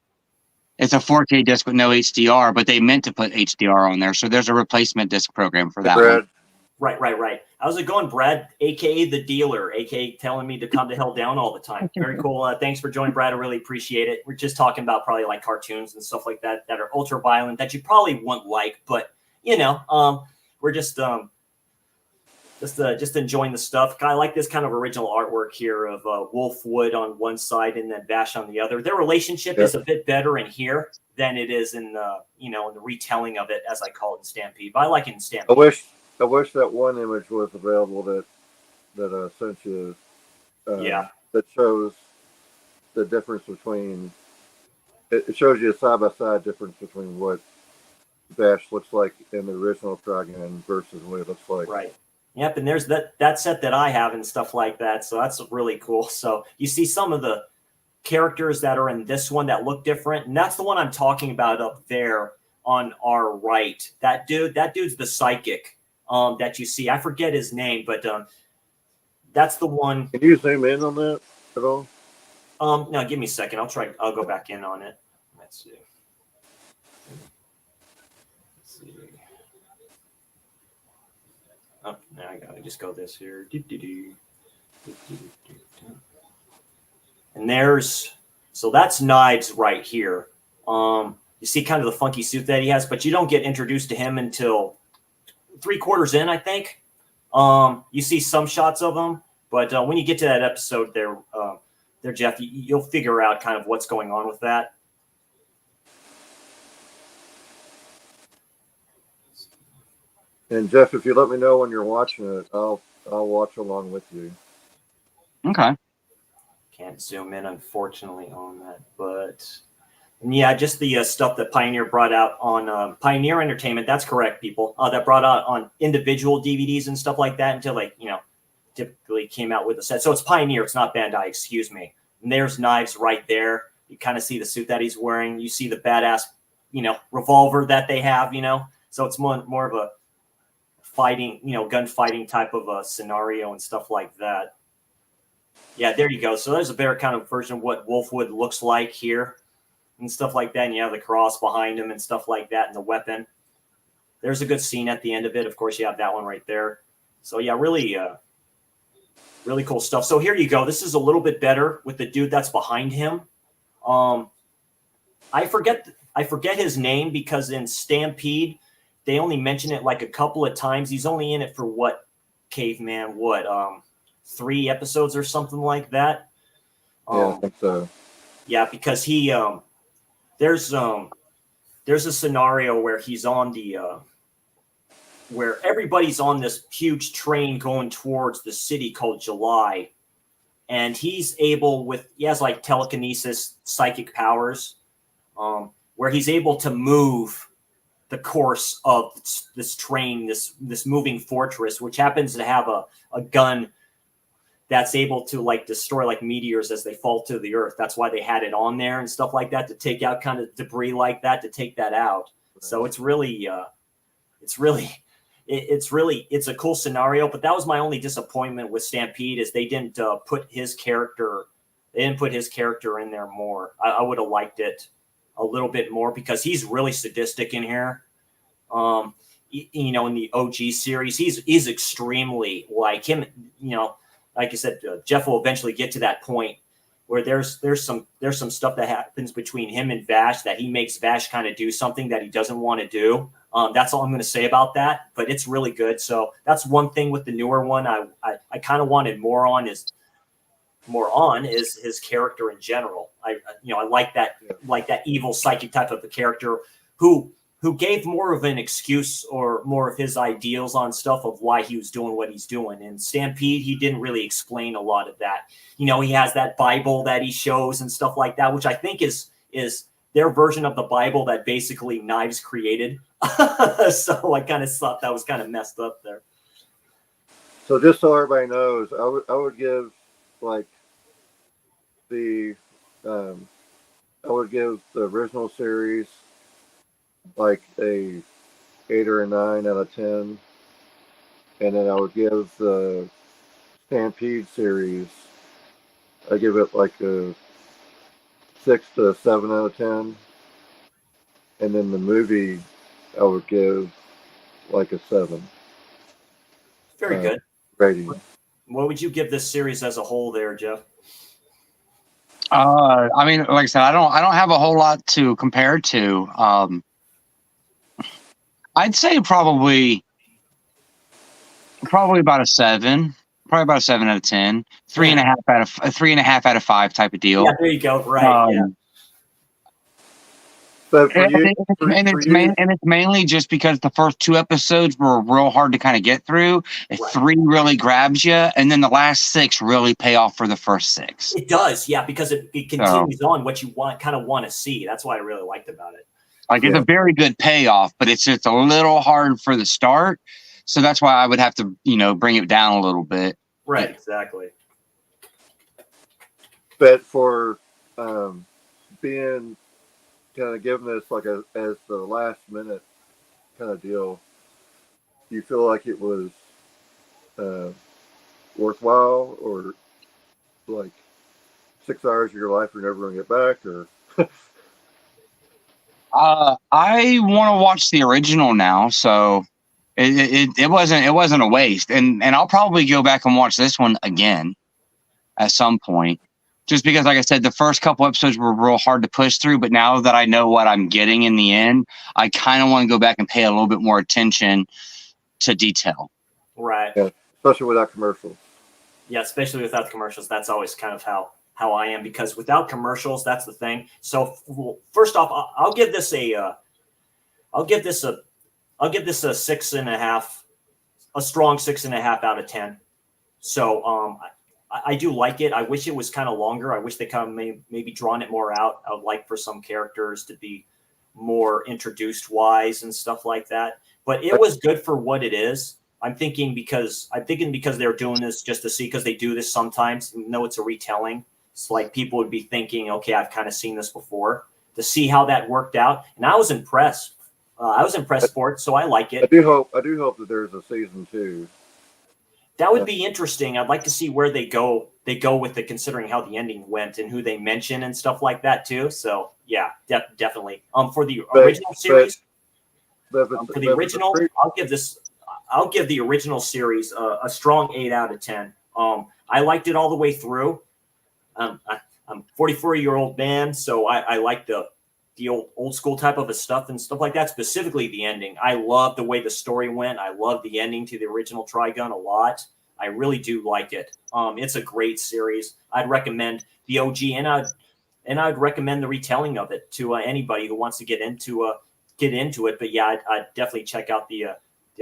It's a 4K disc with no HDR, but they meant to put HDR on there. So there's a replacement disc program for that one. Right. How's it going, Brad? AKA the dealer, AKA telling me to calm the hell down all the time. Very cool. Thanks for joining, Brad. I really appreciate it. We're just talking about probably like cartoons and stuff like that that are ultra violent that you probably won't like, but we're just enjoying the stuff. I like this kind of original artwork here of Wolfwood on one side and then Vash on the other. Their relationship is a bit better in here than it is in the in the retelling of it, as I call it in Stampede. But I like it in Stampede. I wish that one image was available that sent you. That shows the difference between. It shows you a side by side difference between what Vash looks like in the original Trigun versus what it looks like. Right. Yep. And there's that set that I have and stuff like that. So that's really cool. So you see some of the characters that are in this one that look different, and that's the one I'm talking about up there on our right. That dude's the psychic. That you see. I forget his name, but that's the one. Can you zoom in on that at all? No, give me a second. I'll go back in on it. Let's see. Oh, now I gotta just go this here. And that's Knives right here. You see kind of the funky suit that he has, but you don't get introduced to him until 3/4 in, I think. You see some shots of him, but when you get to that episode there, Jeff, you'll figure out kind of what's going on with that. And Jeff, if you let me know when you're watching it, I'll watch along with you. Okay. Can't zoom in, unfortunately, on that, but. Yeah, just the stuff that Pioneer brought out on Pioneer Entertainment. That's correct, people. That brought out on individual DVDs and stuff like that until typically came out with a set. So it's Pioneer. It's not Bandai. Excuse me. And there's Knives right there. You kind of see the suit that he's wearing. You see the badass, revolver that they have. So it's more of a fighting, gunfighting type of a scenario and stuff like that. Yeah, there you go. So there's a better kind of version of what Wolfwood looks like here. And stuff like that, and you have the cross behind him and stuff like that, and the weapon. There's a good scene at the end of it. Of course, you have that one right there. So yeah, really cool stuff. So here you go. This is a little bit better with the dude that's behind him. I forget his name because in Stampede they only mention it like a couple of times. He's only in it for what, Caveman? 3 episodes or something like that. Yeah, I think so. Yeah, because he there's a scenario where he's on where everybody's on this huge train going towards the city called July, and he has like telekinesis, psychic powers, where he's able to move the course of this train, this moving fortress, which happens to have a gun that's able to destroy meteors as they fall to the earth. That's why they had it on there and stuff like that, to take out kind of debris like that, to take that out. So it's a cool scenario. But that was my only disappointment with Stampede is they didn't put his character. They didn't put his character in there more. I would have liked it a little bit more because he's really sadistic in here. In the OG series, he's extremely like him. Like I said, Jeff will eventually get to that point where there's some stuff that happens between him and Vash that he makes Vash kind of do something that he doesn't want to do. That's all I'm going to say about that, but it's really good. So that's one thing with the newer one. I kind of wanted more on is his character in general. I like that evil psychic type of a character who gave more of an excuse or more of his ideals on stuff of why he was doing what he's doing. In Stampede, he didn't really explain a lot of that. He has that Bible that he shows and stuff like that, which I think is their version of the Bible that basically Knives created. So I kind of thought that was kind of messed up there. So just so everybody knows, I would give like the I would give the original series like a 8 or a 9 out of 10, and then I would give the Stampede series, I give it like a 6 to a 7 out of 10, and then the movie I would give like a 7 Very good. rating. What would you give this series as a whole there, Jeff? I mean, like I said, I don't have a whole lot to compare to. I'd say probably about a 7. Probably about a 7 out of 10. 3.5 out of 5 type of deal. Yeah, there you go. Right. Yeah. But for you, it's mainly just because the first 2 episodes were real hard to kind of get through. Right. 3 really grabs you, and then the last 6 really pay off for the first 6. It does, yeah, because it continues on what you kind of want to see. That's what I really liked about it. Like it's a very good payoff, but it's just a little hard for the start. So that's why I would have to, bring it down a little bit. Right, exactly. But for being kind of giving this like as the last minute kind of deal, do you feel like it was worthwhile, or like 6 hours of your life you're never going to get back, or? I want to watch the original now, so it wasn't a waste, and I'll probably go back and watch this one again at some point, just because, like I said, the first couple episodes were real hard to push through, but now that I know what I'm getting in the end, I kind of want to go back and pay a little bit more attention to detail. Right. Yeah, especially without commercials. Yeah, especially without the commercials. That's always kind of how I am, because without commercials, that's the thing. So first off, I'll give this a 6.5, a strong 6.5 out of 10. So I do like it. I wish it was kind of longer. I wish they kind of maybe drawn it more out. I would like for some characters to be more introduced wise and stuff like that. But it was good for what it is. I'm thinking because they're doing this just to see, because they do this sometimes. Even though it's a retelling, it's like people would be thinking, okay, I've kind of seen this before, to see how that worked out. And I was impressed. For it, so I like it. I do hope that there's a season 2. That would be interesting. I'd like to see where they go with it, considering how the ending went and who they mention and stuff like that too. So yeah, definitely. For the original series, I'll give the original series a strong 8 out of 10. I liked it all the way through. I'm a 44-year-old man, so I like the old school type of stuff and stuff like that, specifically the ending. I love the way the story went. I love the ending to the original Trigun a lot. I really do like it. It's a great series. I'd recommend the OG, and I'd recommend the retelling of it to anybody who wants to get into it. But yeah, I'd definitely check out the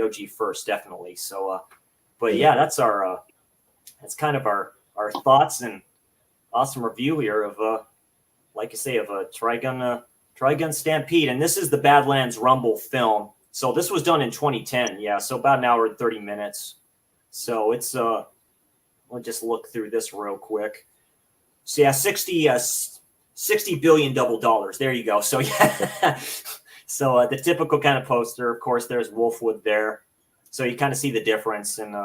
OG first, definitely. So, but yeah, that's kind of our thoughts and awesome review here of like I say, of a Trigun Stampede. And this is the Badlands Rumble film. So this was done in 2010. Yeah, so about an hour and 30 minutes. So it's we'll just look through this real quick. So yeah, 60 billion double dollars. There you go. So yeah. So the typical kind of poster, of course, there's Wolfwood there. So you kind of see the difference, and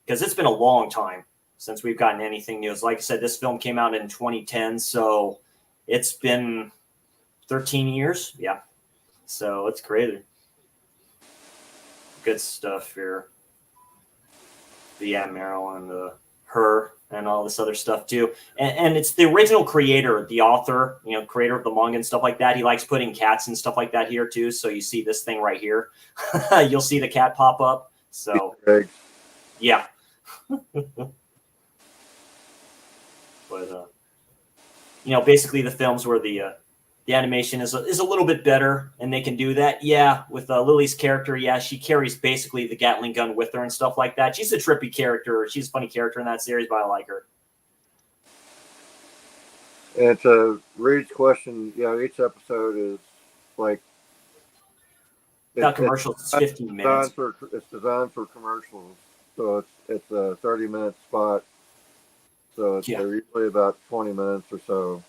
because it's been a long time since we've gotten anything new. Like I said, this film came out in 2010, so it's been 13 years. Yeah. So it's crazy. Good stuff here. But yeah, Meryl and her and all this other stuff too. And it's the original creator, the author, creator of the manga and stuff like that. He likes putting cats and stuff like that here too. So you see this thing right here. You'll see the cat pop up. So yeah. But basically the films where the animation is a little bit better, and they can do that. Yeah, with Lily's character, yeah, she carries basically the Gatling gun with her and stuff like that. She's a trippy character. She's a funny character in that series, but I like her. And to Reed's question, each episode is like Without commercials, it's 15 minutes. it's designed for commercials, so it's a 30-minute spot. So they're usually about 20 minutes or so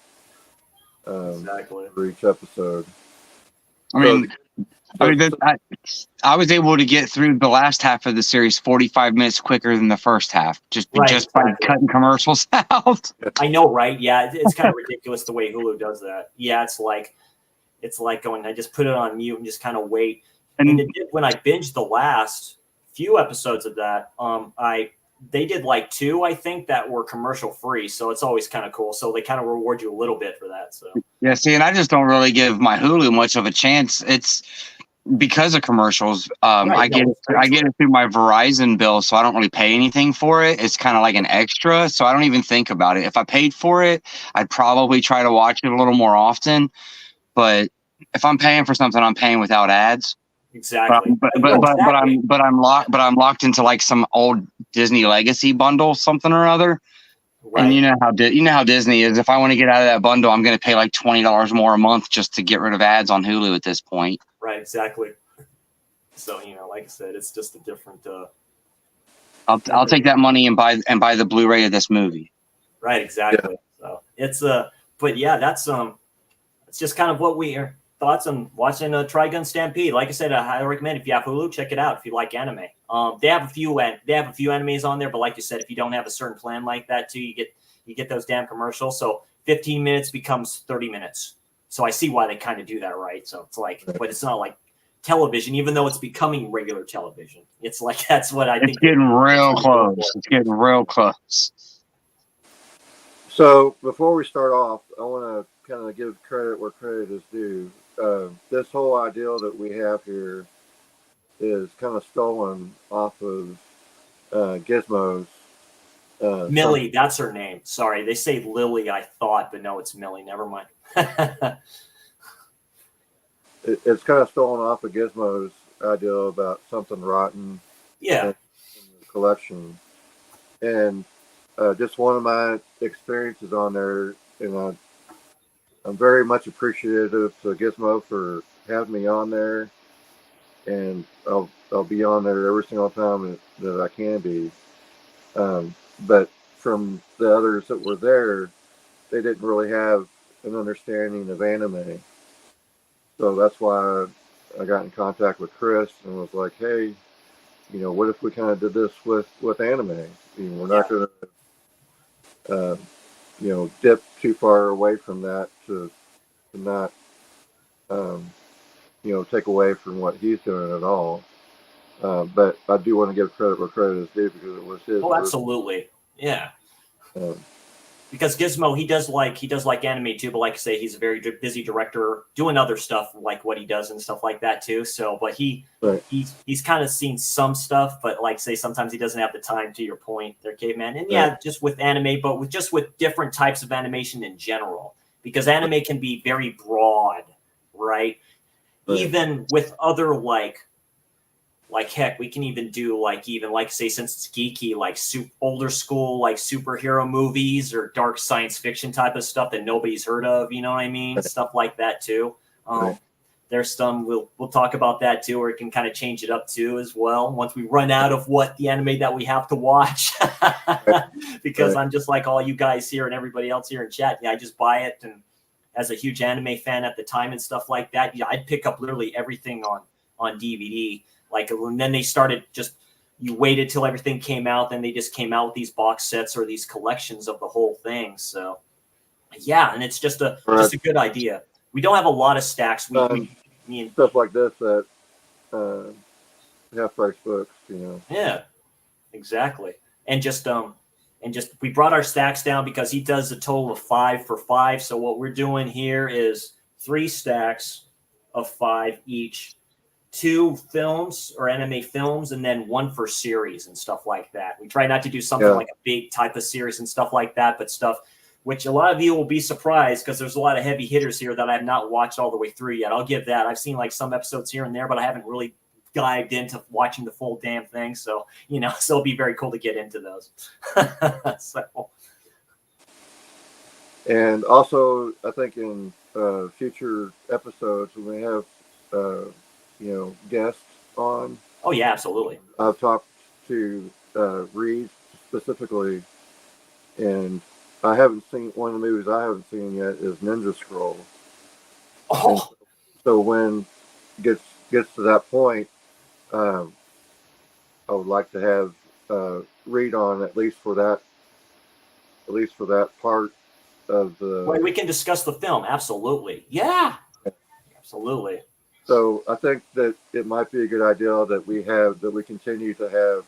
Exactly. for each episode. I was able to get through the last half of the series 45 minutes quicker than the first half, just by cutting commercials out. I know, right? Yeah, it's kind of ridiculous the way Hulu does that. Yeah, it's like going, I just put it on mute and just kind of wait. And when I binged the last few episodes of that, they did like 2, I think, that were commercial free. So it's always kind of cool. So they kind of reward you a little bit for that. So yeah, see, and I just don't really give my Hulu much of a chance. It's because of commercials. I get it through my Verizon bill, so I don't really pay anything for it. It's kind of like an extra, so I don't even think about it. If I paid for it, I'd probably try to watch it a little more often. But if I'm paying for something, I'm paying without ads. Exactly. But I'm locked into like some old Disney Legacy bundle, something or other. Right. And you know how Disney is. If I want to get out of that bundle, I'm going to pay like $20 more a month just to get rid of ads on Hulu at this point. Right. Exactly. So like I said, it's just a different. I'll take that money and buy the Blu-ray of this movie. Right. Exactly. Yeah. So it's but yeah, that's it's just kind of what we are. Thoughts on watching Trigun Stampede? Like I said, I highly recommend. If you have Hulu, check it out. If you like anime, they have a few animes on there. But like you said, if you don't have a certain plan like that, too, you get those damn commercials. So 15 minutes becomes 30 minutes. So I see why they kind of do that, right? So it's like, but it's not like television, even though it's becoming regular television. It's like that's what I think. It's getting real close. It's getting real close. So before we start off, I want to kind of give credit where credit is due. This whole ideal that we have here is kind of stolen off of Gizmo's. Millie, that's her name. Sorry, they say Lily, I thought, but no, it's Millie. Never mind. It's kind of stolen off of Gizmo's ideal about something rotten. Yeah. In the collection. And just one of my experiences on there, and I'm very much appreciative to Gizmo for having me on there, and I'll be on there every single time that I can be. But from the others that were there, they didn't really have an understanding of anime. So that's why I got in contact with Chris and was like, hey, what if we kind of did this with anime? We're not going to dip too far away from that to not, take away from what he's doing at all. But I do want to give credit where credit is due because it was his. Oh, absolutely. Yeah. Because Gizmo, he does like anime too, but like I say, he's a very busy director doing other stuff like what he does and stuff like that too. So, but he's kind of seen some stuff, but like say sometimes he doesn't have the time. To your point, there, Caveman, and yeah, just with anime, but with different types of animation in general, because anime can be very broad, right? Even with other like heck, we can even do like say since it's geeky, like older school like superhero movies or dark science fiction type of stuff that nobody's heard of. You know what I mean? Stuff like that too. There's some we'll talk about that too, or it can kind of change it up too as well once we run out of what the anime that we have to watch. Because I'm just like all you guys here and everybody else here in chat. Yeah, I just buy it, and as a huge anime fan at the time and stuff like that, yeah, I'd pick up literally everything on DVD. Like, and then they started you waited till everything came out. Then they just came out with these box sets or these collections of the whole thing. So, yeah, and it's just a good idea. We don't have a lot of stacks. We stuff like this at half price books, Yeah, exactly. And just we brought our stacks down because he does a total of 5 for 5. So what we're doing here is 3 stacks of 5 each. 2 films or anime films, and then 1 for series and stuff like that. We try not to do something like a big type of series and stuff like that, but stuff which a lot of you will be surprised because there's a lot of heavy hitters here that I have not watched all the way through yet. I'll give that. I've seen like some episodes here and there, but I haven't really dived into watching the full damn thing. So, so it'll be very cool to get into those. So. And also, I think in future episodes, when we have, guests on, Oh yeah, absolutely. I've talked to Reed specifically, and I haven't seen one of the movies I haven't seen yet is Ninja Scroll. And Oh, so when it gets to that point, um, I would like to have Reed on at least for that part of well, the. we can discuss the film. Absolutely. Yeah, absolutely. So I think that it might be a good idea that we continue to have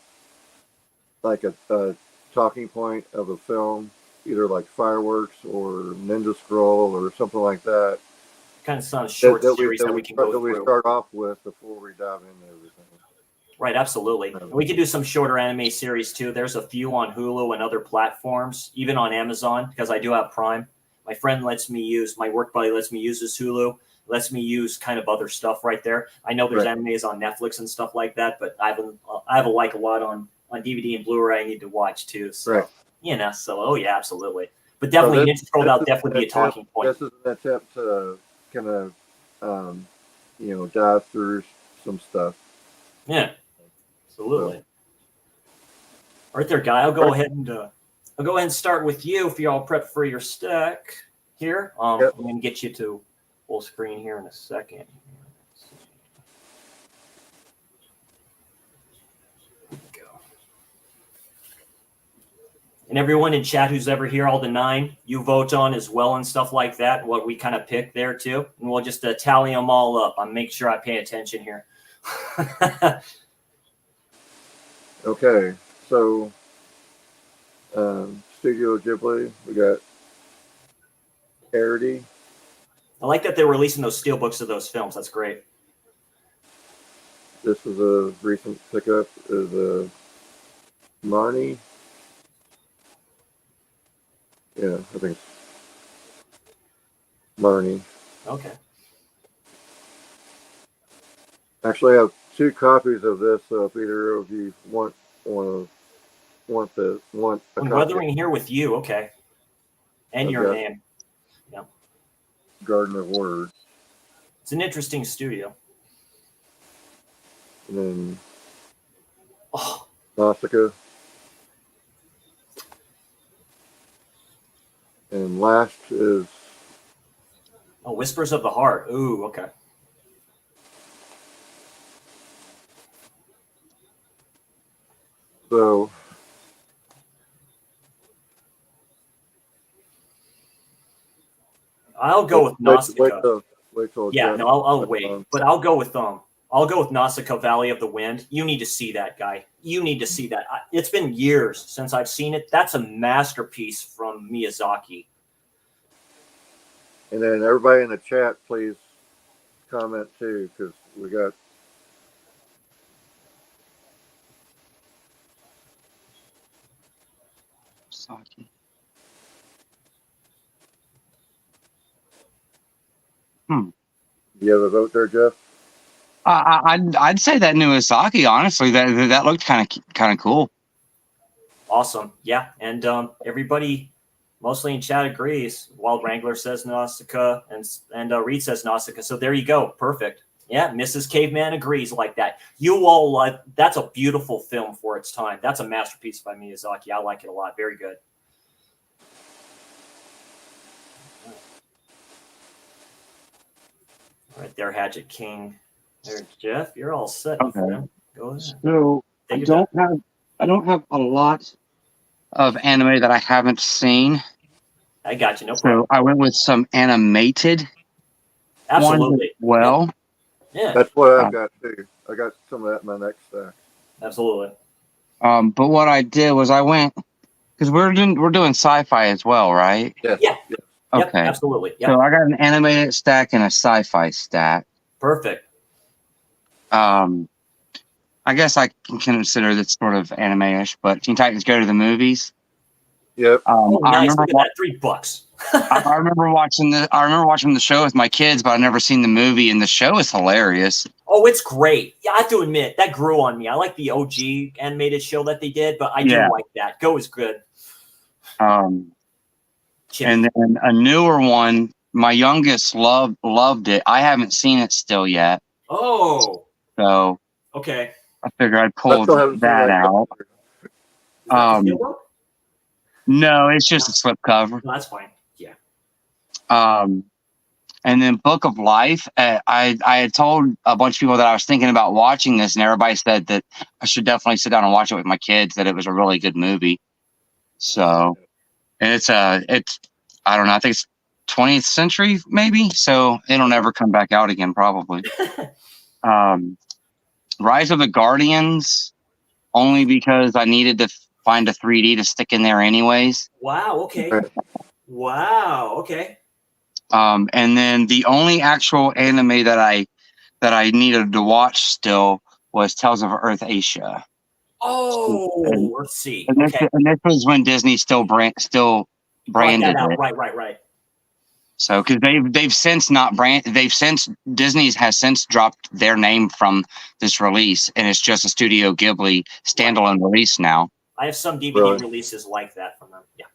like a talking point of a film, either like Fireworks or Ninja Scroll or something like that. Kind of some short series that we can go That we through. start off with before we dive into everything. Right, absolutely. And we can do some shorter anime series too. There's a few on Hulu and other platforms, even on Amazon, because I do have Prime. My friend lets me use, my work buddy lets me use his Hulu, lets me use kind of other stuff right there. I know there's Right. animes on Netflix and stuff like that, but I have a lot on DVD and Blu-ray I need to watch too. So Right. so oh yeah, absolutely. But definitely Ninja Scroll out definitely be a talking point. This is an attempt to kind of dive through some stuff. Yeah, absolutely. All right there, Guy. I'll go ahead and start with you if you're all prepped for your stack here. Yep. I'm going to get you to full screen here in a second. There we go. And everyone in chat who's ever here, all the 9, you vote on as well and stuff like that, what we kind of pick there too. And we'll just tally them all up. I'll make sure I pay attention here. Okay, so Studio Ghibli, we got Arity. I like that they're releasing those steel books of those films. That's great. This is a recent pickup. Is Marnie. Yeah, I think Marnie. Okay. Actually, I have 2 copies of this. So if either of you want a I'm copy, weathering here with you. Okay. And your Okay. name. Yeah. Garden of Words, It's an interesting studio. and then Oh, Nausicaa, and last is Whispers of the Heart. Ooh, okay. so. I'll go with Nausicaa. Wait till Yeah, Jeff- no, I'll wait. But I'll go with Nausicaa Valley of the Wind. You need to see that, guy. You need to see that. It's been years since I've seen it. That's a masterpiece from Miyazaki. And then everybody in the chat, please comment too, because we got. Saki. Do you have a vote there, Jeff? I'd say that new Asaki, honestly, that looked kind of cool. Awesome. Yeah. And everybody mostly in chat agrees. Wild Wrangler says Nausicaa and Reed says Nausicaa. So there you go. Perfect. Yeah. Mrs. Caveman agrees like that. You all like that's a beautiful film for its time. That's a masterpiece by Miyazaki. I like it a lot. Very good. All right there, Hatchet King. There's Jeff. You're all set. Okay. Friend. Go ahead. So I don't have a lot of anime that I haven't seen. I got you. No problem. So I went with some animated Absolutely. ones as well. Yeah. That's what I've got too. I got some of that in my next stack. Absolutely. But what I did was I went because we're doing sci-fi as well, right? Yes. Yeah. Yes. Yep, Okay. absolutely. Yep. So I got an animated stack and a sci-fi stack. Perfect. I guess I can consider this sort of anime-ish, but Teen Titans Go to the Movies. Yep. Oh, I nice. remember Look at that. $3. I remember watching the show with my kids, but I've never seen the movie, and the show is hilarious. Oh, it's great. Yeah, I have to admit that grew on me. I like the OG animated show that they did, but I do like that. Go is good. And then a newer one, my youngest loved it. I haven't seen it still yet. Oh, So okay. I figured I'd I pull still haven't seen that that. out. Is that the steelbook? No, it's just a slipcover. No, that's fine. Yeah. And then Book of Life, I had told a bunch of people that I was thinking about watching this, and everybody said that I should definitely sit down and watch it with my kids, that it was a really good movie. So, and it's I don't know, I think it's 20th century maybe, so it'll never come back out again probably. Rise of the Guardians, only because I needed to find a 3D to stick in there anyways. Wow. Okay. Wow. Okay. And then the only actual anime that I needed to watch still was Tales of Earth Asia. Oh, let's see. And Okay. this was when Disney still Brought branded that out. it. Right. So because they've since Disney has since dropped their name from this release, and it's just a Studio Ghibli standalone release now. I have some DVD releases like that from them. Yeah.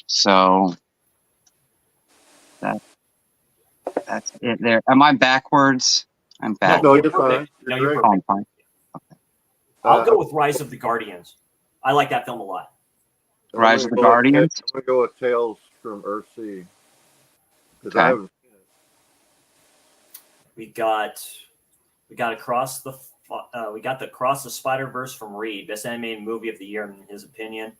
So that's it there. Am I backwards? I'm back. No, you're you're fine. perfect. No, you're You're perfect. Oh, I'm fine. I'll go with Rise of the Guardians. I like that film a lot. Rise of the Guardians. I'm gonna go with Tales from Earthsea because Okay. I haven't seen it. We got Across the Spider-Verse from Reed, best animated movie of the year in his opinion.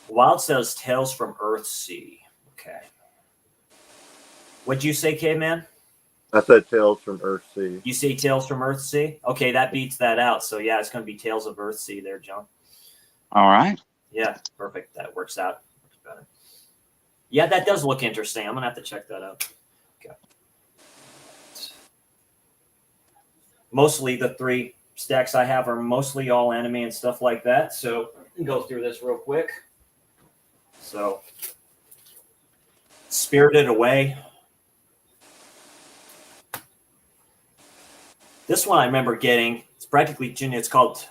Wild says Tales from Earthsea. Okay. What'd you say, Caveman? I said Tales from Earthsea. You say Tales from Earthsea? Okay, that beats that out. So yeah, it's going to be Tales of Earthsea there, John. All right. Yeah, perfect. That works out. Works better. Yeah, that does look interesting. I'm going to have to check that out. Okay. Mostly the 3 stacks I have are mostly all anime and stuff like that. So let me go through this real quick. So Spirited Away. This one I remember getting. It's practically junior. It's called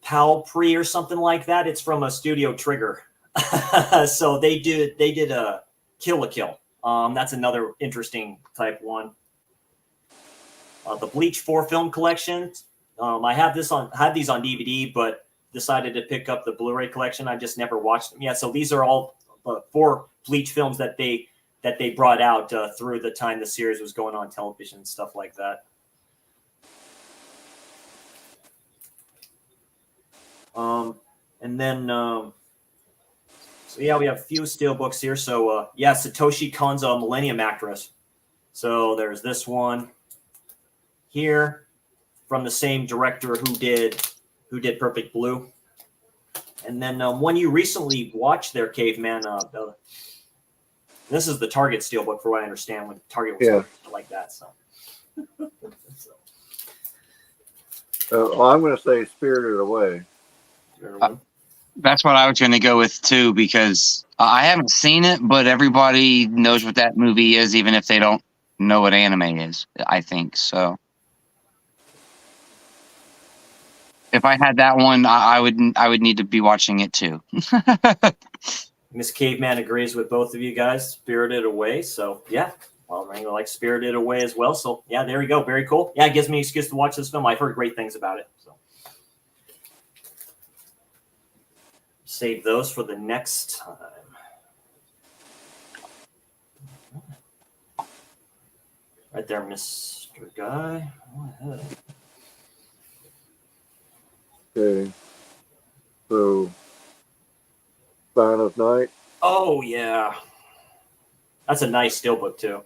Palpri or something like that. It's from a Studio Trigger. So they did a Kill la Kill. That's another interesting type one. The Bleach 4 film collection. I had these on DVD, but decided to pick up the Blu-ray collection. I just never watched them yet. So these are all 4 Bleach films that they brought out through the time the series was going on television and stuff like that. And then, so yeah, we have a few steelbooks here. So yeah, Satoshi Kon's Millennium Actress. So there's this one here from the same director who did Perfect Blue. And then one you recently watched there, Caveman. This is the Target steelbook, for what I understand, when Target was like that. So. Well, I'm going to say Spirited Away. That's what I was going to go with too, because I haven't seen it, but everybody knows what that movie is, even if they don't know what anime is. I think so. If I had that one, I would need to be watching it too. Miss Caveman agrees with both of you guys. Spirited Away. So yeah, well, Rango likes Spirited Away as well. So yeah, there we go. Very cool. Yeah, it gives me an excuse to watch this film. I've heard great things about it. So save those for the next time. Right there, Mr. Guy. Okay. So, Sign of Night. Oh yeah, that's a nice steelbook too.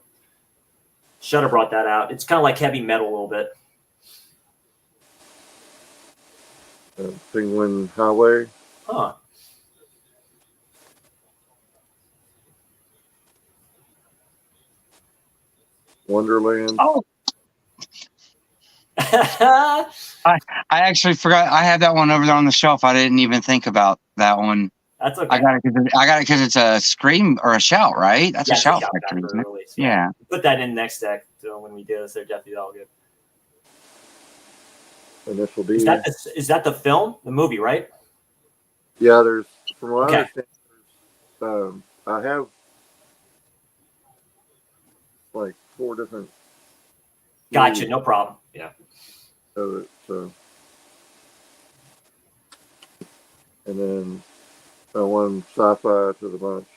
Shutter brought that out. It's kind of like heavy metal a little bit. Penguin Highway. Huh. Wonderland. Oh, I actually forgot. I had that one over there on the shelf. I didn't even think about that one. That's okay. I got it because it's a scream or a shout, right? That's a shout factor, factory, isn't it? release. Yeah. Put that in next deck when we do this. They're definitely all good. Initial D. Is that the film, the movie, right? Yeah, there's from what I Okay. understand, there's I have like 4 different. Gotcha. movies No problem. Yeah. of it, so. And then one sci-fi to the bunch.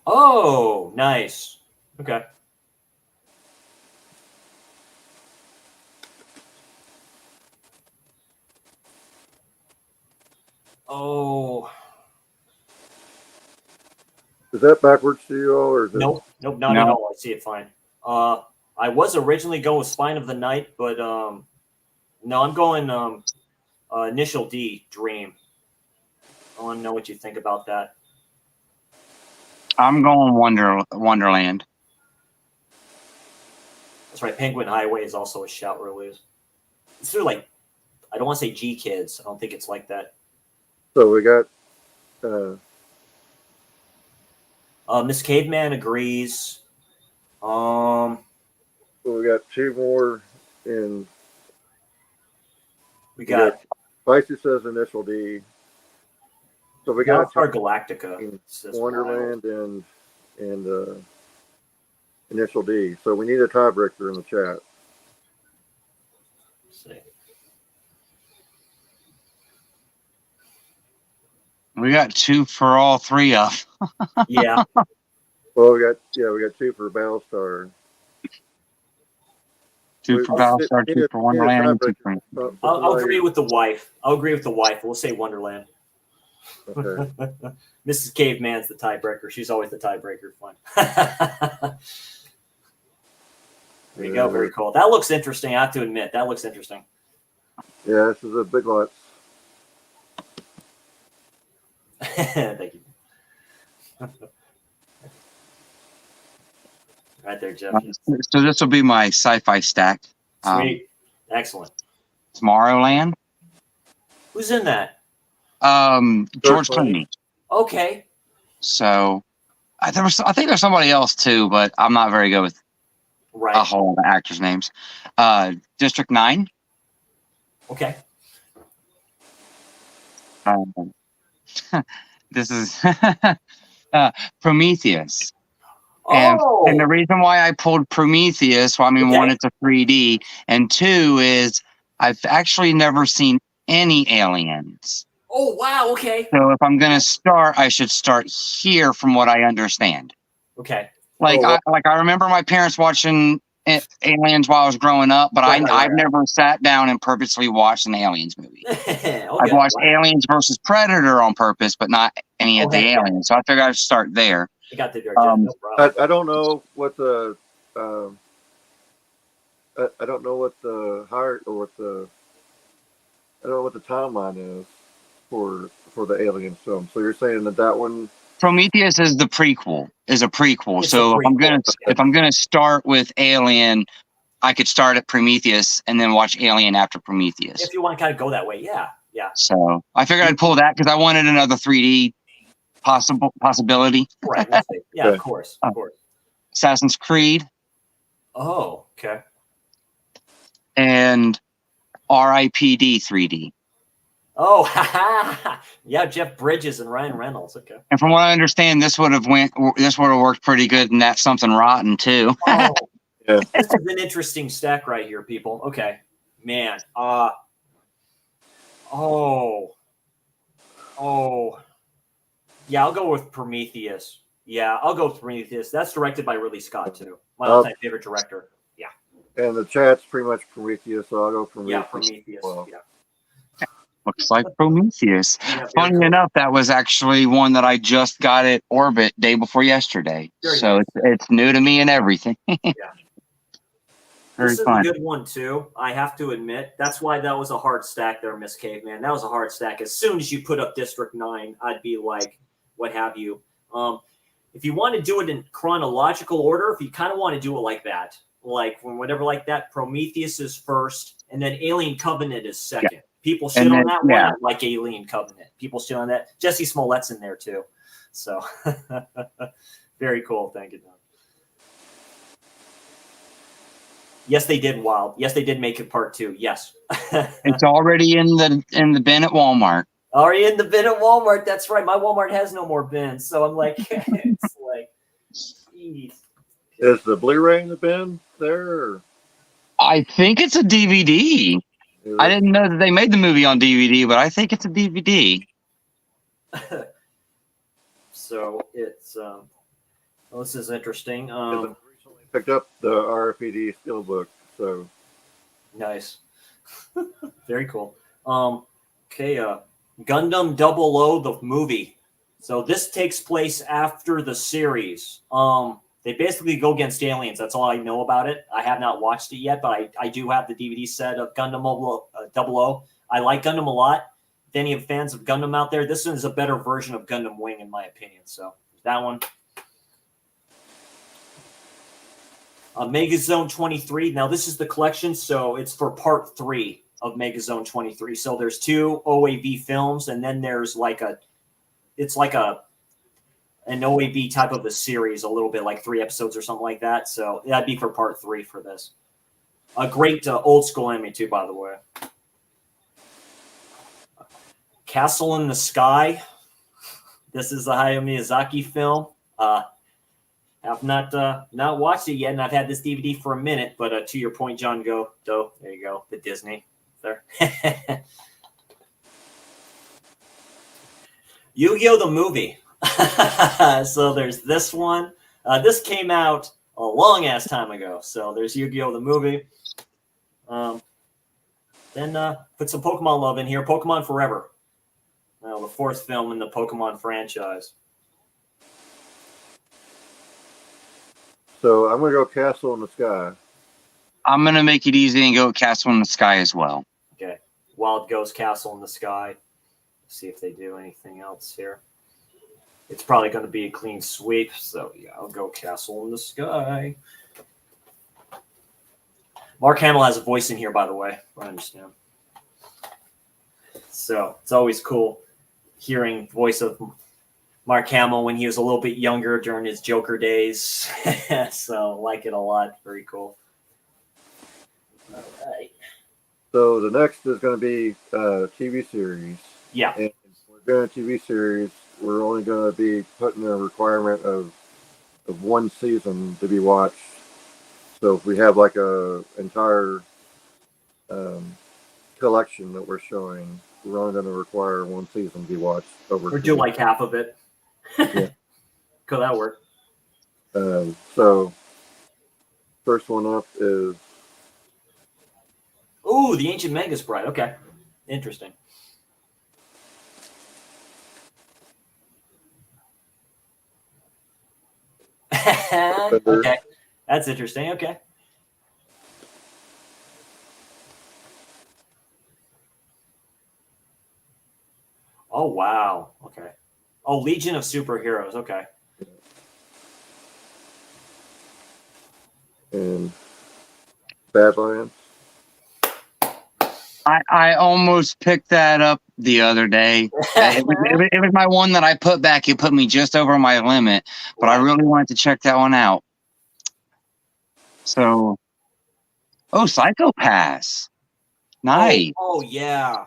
Oh, nice. Okay. Oh, Is that backwards to you all, or is it? nope, not No. at all. I see it fine. I was originally going with Spine of the Night, but no, I'm going Initial D, Dream. I want to know what you think about that. I'm going Wonderland. That's right. Penguin Highway is also a shout release. It's sort of like, I don't want to say G Kids. I don't think it's like that. So we got Miss Caveman agrees. so we got 2 more in. We got Spicy says Initial D. So we got Star Galactica. in Says Wonderland and Initial D. So we need a tiebreaker in the chat. Let's see. We got 2 for all 3 of. Yeah. Well, we got 2 for Battlestar. 2 for Battlestar, 2 for Wonderland, and 2 for. I'll agree with the wife. We'll say Wonderland. Okay. Mrs. Caveman's the tiebreaker. She's always the tiebreaker. Fun. There you go. Very cool. That looks interesting. I have to admit, that looks interesting. Yeah, this is a big lot. Thank you. Right there, Jeff. So this will be my sci-fi stack. Sweet. Excellent. Tomorrowland. Who's in that? George Clooney. Okay. So I think there's somebody else too, but I'm not very good with Right. a whole lot of actors' names. District 9. Okay. This is Prometheus. And Oh, the reason why I pulled Prometheus, well, I mean, Okay. 1, it's a 3D, and 2 is I've actually never seen any aliens. oh, wow. Okay. So if I'm gonna start, I should start here, from what I understand. Okay. Like Oh, I remember my parents watching Aliens while I was growing up, but Right. I've never sat down and purposely watched an Aliens movie. Okay. I've watched Aliens versus Predator on purpose, but not any of the Okay. aliens. So I figured I'd start there. You got the Jeff. No problem. I don't know what the I don't know what the heart or what the I don't know what the timeline is for the Alien film. So you're saying that one. Prometheus is a prequel. It's So a prequel. if I'm gonna start with Alien, I could start at Prometheus and then watch Alien after Prometheus. If you want to kind of go that way, yeah. So I figured I'd pull that because I wanted another 3D possibility. Right. We'll see. Yeah, Okay. of course. Assassin's Creed Oh, okay. and RIPD 3D. Oh, yeah, Jeff Bridges and Ryan Reynolds. Okay. And from what I understand, this would have worked pretty good in That Something Rotten too. Oh, Yeah. this is an interesting stack right here, people. Okay, man. Yeah, I'll go with Prometheus. Yeah, I'll go with Prometheus. That's directed by Ridley Scott too. My all-time favorite director. Yeah. And the chat's pretty much Prometheus, so I'll go Prometheus. Yeah, Prometheus. Well. Yeah. Looks like Prometheus. Yeah, very Funny cool. enough, that was actually one that I just got at Orbit day before yesterday. Very So nice. it's new to me and everything. Very This is fun. a good one too. I have to admit. That's why that was a hard stack there, Miss Caveman. That was a hard stack. As soon as you put up District 9, I'd be like, what have you. If you want to do it in chronological order, if you kind of want to do it like that, like whatever like that, Prometheus is first, and then Alien Covenant is second. Yeah. People shit on that one. I like Alien Covenant. People shit on that. Jesse Smollett's in there too. So very cool. Thank you, Don. Yes, they did. Wild. Yes, they did make it part 2. Yes. It's already in the bin at Walmart. Are you in the bin at Walmart? That's right. My Walmart has no more bins, so I'm like, it's like, jeez. Is the Blu-ray in the bin there? Or I think it's a DVD. is I it? didn't know that they made the movie on DVD, but I think it's a DVD. So it's well, this is interesting. 'Cause I recently picked up the RFPD Steelbook, so Nice. Very cool. Okay, Gundam 00, the movie. So this takes place after the series. They basically go against aliens. That's all I know about it. I have not watched it yet, but I do have the DVD set of Gundam 00. I like Gundam a lot. If any of fans of Gundam out there, this one is a better version of Gundam Wing, in my opinion. So that one. Megazone 23. Now this is the collection, so it's for part 3 of Megazone 23. So there's 2 OAV films, and then there's like an OAV type of a series, a little bit like 3 episodes or something like that. So that'd be for part 3 for this. A great old school anime too, by the way. Castle in the Sky. This is a Hayao Miyazaki film. I've not watched it yet, and I've had this DVD for a minute. But to your point, John, there you go, the Disney there. Yu-Gi-Oh! The movie. So there's this one. This came out a long ass time ago. So there's Yu-Gi-Oh! The movie. Then put some Pokemon love in here. Pokemon Forever. The 4th film in the Pokemon franchise. So I'm gonna go Castle in the Sky. I'm gonna make it easy and go Castle in the Sky as well. Okay. Wild Ghost Castle in the Sky. See if they do anything else here. It's probably going to be a clean sweep. So, yeah, I'll go Castle in the Sky. Mark Hamill has a voice in here, by the way. I understand. So, it's always cool hearing the voice of Mark Hamill when he was a little bit younger during his Joker days. So, like it a lot. Very cool. All right. So the next is going to be a TV series. Yeah. And we're doing a TV series. We're only going to be putting a requirement of 1 season to be watched. So if we have like a entire collection that we're showing, we're only going to require 1 season to be watched over. Or do like half of it. Yeah. Could that work? So first one up is Ooh, the Ancient Magus Bride. Okay. Interesting. Okay. That's interesting. Okay. Oh, wow. Okay. Oh, Legion of Superheroes. Okay. and Badlands. I almost picked that up the other day. It was my one that I put back. It put me just over my limit, but I really wanted to check that one out. So, Psychopaths. Nice. Oh, yeah.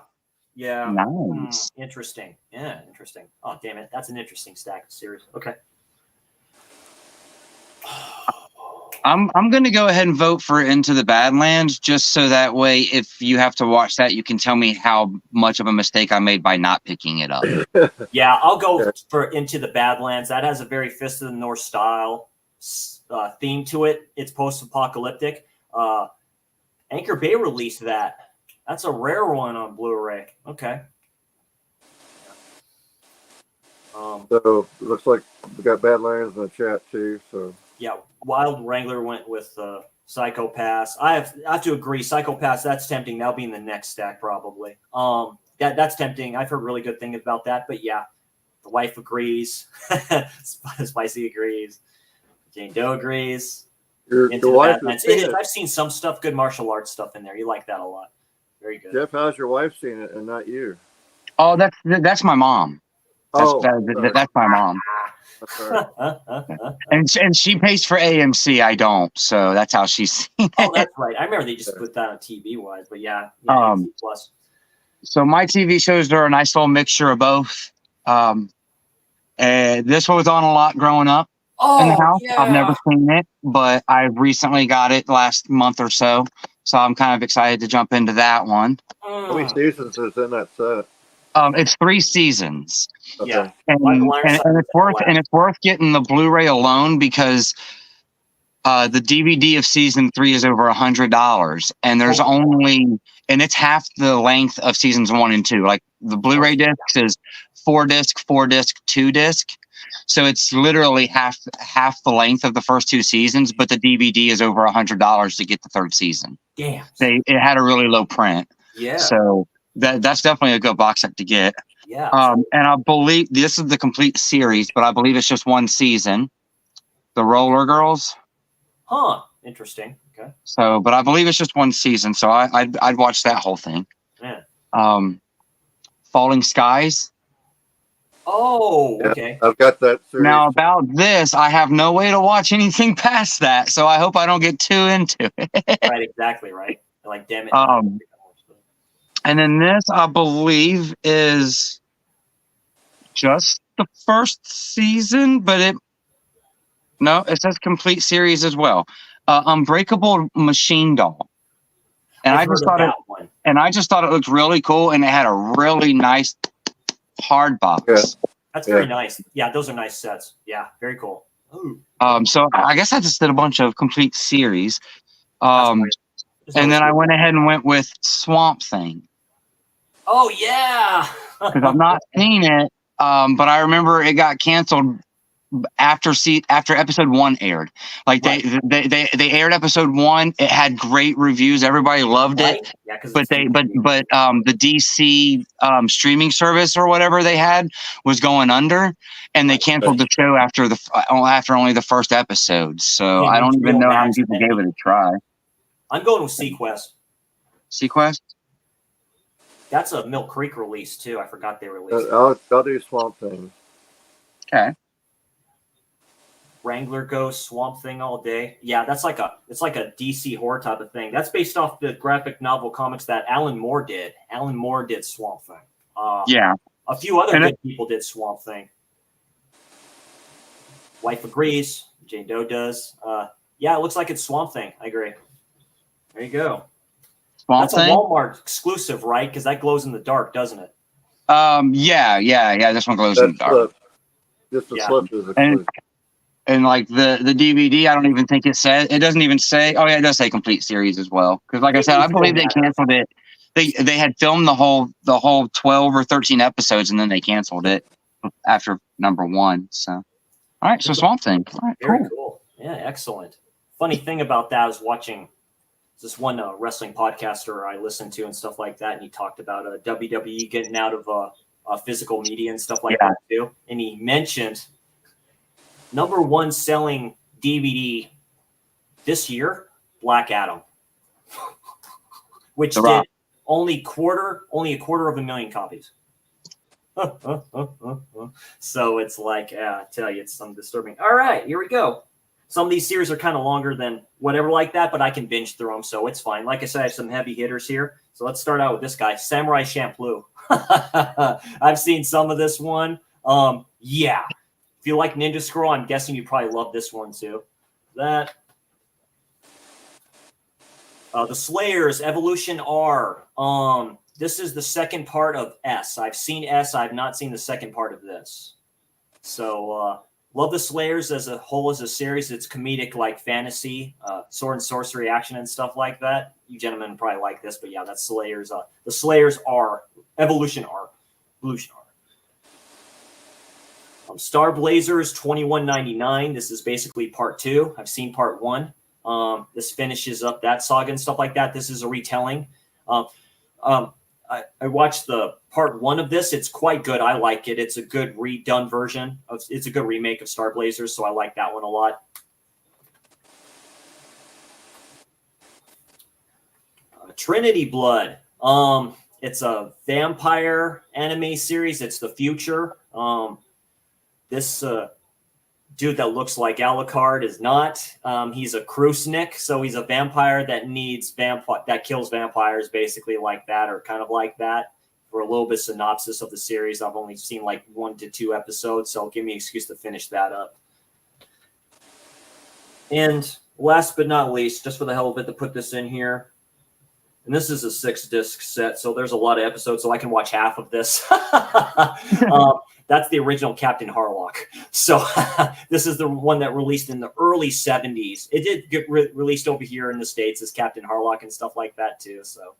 Yeah. Nice. Interesting. Yeah, interesting. Oh, damn it. That's an interesting stack of series. Okay. I'm going to go ahead and vote for Into the Badlands, just so that way, if you have to watch that, you can tell me how much of a mistake I made by not picking it up. Yeah, I'll go for Into the Badlands. That has a very Fist of the North style theme to it. It's post-apocalyptic. Anchor Bay released that. That's a rare one on Blu-ray. Okay. So it looks like we got Badlands in the chat too. So yeah, Wild Wrangler went with Psychopaths. I have to agree. Psychopaths, that's tempting. That'll be in the next stack probably. That's tempting. I've heard really good things about that. But yeah, the wife agrees. Spicy agrees. Jane Doe agrees. your wife has It seen is. I've seen some stuff, good martial arts stuff in there. You like that a lot. Very good. Jeff, how's your wife seen it and not you? Oh, that's my mom. That's my mom. And she pays for AMC. I don't, so that's how she's seen it. Oh, that's right. I remember they just put that on TV wise, but yeah, AMC plus. So my TV shows are a nice little mixture of both. This one was on a lot growing up in the Oh house. yeah. I've never seen it, but I recently got it last month or so. So I'm kind of excited to jump into that one. How many seasons is in that set? It's 3 seasons. Okay. Yeah. And it's worth getting the Blu-ray alone because the DVD of season 3 is over $100, and there's and it's half the length of seasons 1 and 2. Like the Blu-ray disc is 4 disc, 2 disc, so it's literally half the length of the first 2 seasons. But the DVD is over $100 to get the 3rd season. Damn. It had a really low print. Yeah. So that's definitely a good box set to get. Yeah. And I believe this is the complete series, but I believe it's just 1 season. The Roller Girls. Huh. Interesting. Okay. So, but I believe it's just 1 season, so I'd watch that whole thing. Yeah. Falling Skies. Oh, Yeah, okay. I've got that series. Now about this, I have no way to watch anything past that, so I hope I don't get too into it. Right. Exactly. Right. Like, damn it. And then this, I believe, is just the 1st season, but it says complete series as well. Unbreakable Machine Doll. And I just thought it looked really cool, and it had a really nice hard box. Yeah. That's very nice. Yeah, those are nice sets. Yeah, very cool. Ooh. So I guess I just did a bunch of complete series. And then I went ahead and went with Swamp Thing. Oh yeah. Because I've not seen it, but I remember it got canceled after episode 1 aired. Like they aired episode 1. It had great reviews. Everybody loved it. Yeah, but the DC streaming service or whatever they had was going under, and they canceled the show after only the 1st episode. So I don't even know how many people gave it a try. I'm going with Sequest. Sequest? That's a Mill Creek release too. I forgot they released. I'll do Swamp Thing. Okay. Wrangler Ghost, Swamp Thing all day. Yeah, it's like a DC horror type of thing. That's based off the graphic novel comics that Alan Moore did. Alan Moore did Swamp Thing. Yeah. A few other good people did Swamp Thing. Wife agrees. Jane Doe does. Yeah, it looks like it's Swamp Thing. I agree. There you go. That's a Walmart exclusive, right? Because that glows in the dark, doesn't it? Yeah. This one glows in the dark. Just the slip is exclusive. And like the DVD, I don't even think it doesn't even say. Oh yeah, it does say complete series as well. Because like I said, I believe they canceled it. They had filmed the whole 12 or 13 episodes, and then they canceled it after number 1. So, all right, so Swamp Thing. All right, very cool. Yeah, excellent. Funny thing about that is watching this one wrestling podcaster I listened to and stuff like that, and he talked about WWE getting out of physical media and stuff like that too. And he mentioned number 1 selling DVD this year, Black Adam, which did only a quarter of a million copies. So it's like, I tell you, it's some disturbing. All right, here we go. Some of these series are kind of longer than whatever like that, but I can binge through them, so it's fine. Like I said, I have some heavy hitters here. So let's start out with this guy, Samurai Champloo. I've seen some of this one. Yeah. If you like Ninja Scroll, I'm guessing you probably love this one too. The Slayers Evolution R. This is the second part of S. I've seen S. I've not seen the second part of this. So love the Slayers as a whole as a series. It's comedic, like fantasy, sword and sorcery action and stuff like that. You gentlemen probably like this, but yeah, that's Slayers. The Slayers R. Evolution R. Evolution R. Star Blazers $21.99. This is basically part 2. I've seen part 1. This finishes up that saga and stuff like that. This is a retelling. I watched the part 1 of this. It's quite good. I like it. It's a good redone version. It's a good remake of Star Blazers, so I like that one a lot. Trinity Blood. It's a vampire anime series. It's the future. This dude that looks like Alucard is not. He's a Krusnik, so he's a vampire that kills vampires, basically like that, or kind of like that. for a little bit synopsis of the series. I've only seen like 1 to 2 episodes, so give me an excuse to finish that up. And last but not least, just for the hell of it to put this in here, and this is a 6-disc set, so there's a lot of episodes, so I can watch half of this. That's the original Captain Harlock. So this is the one that released in the early 70s. It did get released over here in the States as Captain Harlock and stuff like that too. So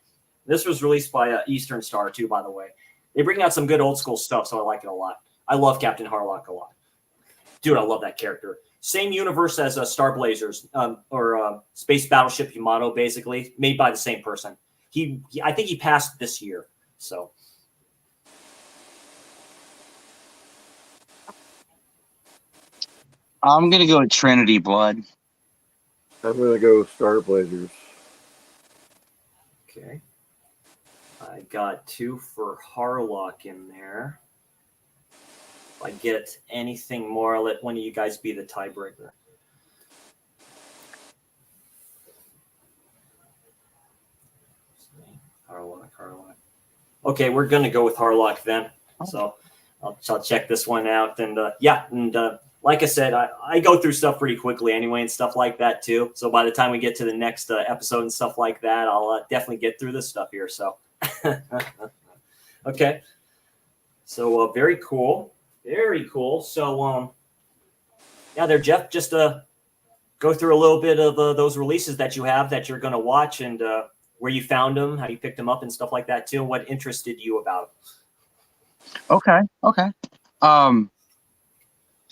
this was released by Eastern Star too, by the way. They bring out some good old school stuff, so I like it a lot. I love Captain Harlock a lot. Dude, I love that character. Same universe as Star Blazers, or Space Battleship Yamato, basically, made by the same person. I think he passed this year, so... I'm gonna go with Trinity Blood. I'm gonna go Star Blazers. Okay. I got 2 for Harlock in there. If I get anything more, I'll let one of you guys be the tiebreaker. Harlock. Okay, we're gonna go with Harlock then. So I'll check this one out, and like I said, I go through stuff pretty quickly anyway and stuff like that too. So by the time we get to the next episode and stuff like that, I'll definitely get through this stuff here. So, okay. So very cool. Very cool. So, yeah, there, Jeff, just go through a little bit of those releases that you have that you're going to watch, and where you found them, how you picked them up and stuff like that too, and what interested you about them. Okay.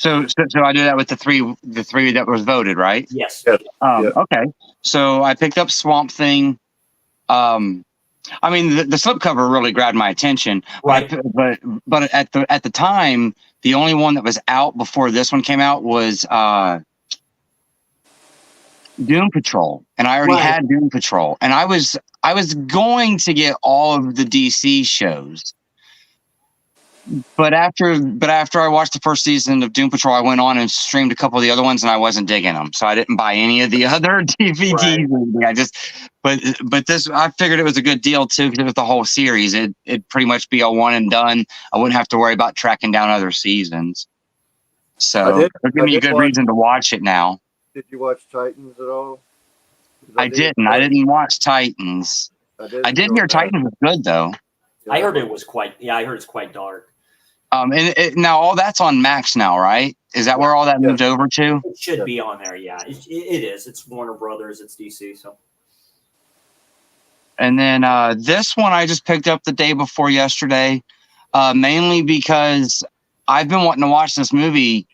So I do that with the three that was voted, right? Yes. Okay. So I picked up Swamp Thing. I mean, the slipcover really grabbed my attention, right? But at the time, the only one that was out before this one came out was Doom Patrol, and I already had Doom Patrol, and I was going to get all of the DC shows. But after I watched the first season of Doom Patrol, I went on and streamed a couple of the other ones, and I wasn't digging them, so I didn't buy any of the other DVDs. Right. But this, I figured it was a good deal too, because it was the whole series. It'd pretty much be a one and done. I wouldn't have to worry about tracking down other seasons. So it gave me a good reason to watch it now. Did you watch Titans at all? I didn't. I didn't watch Titans. I did hear Titans was good though. I heard it was quite. Yeah, I heard it's quite dark. And now all that's on Max now, right? Is that where all that moved over to? It should be on there. Yeah, it is. It's Warner Brothers. It's DC. So. And then this one I just picked up the day before yesterday, mainly because I've been wanting to watch this movie.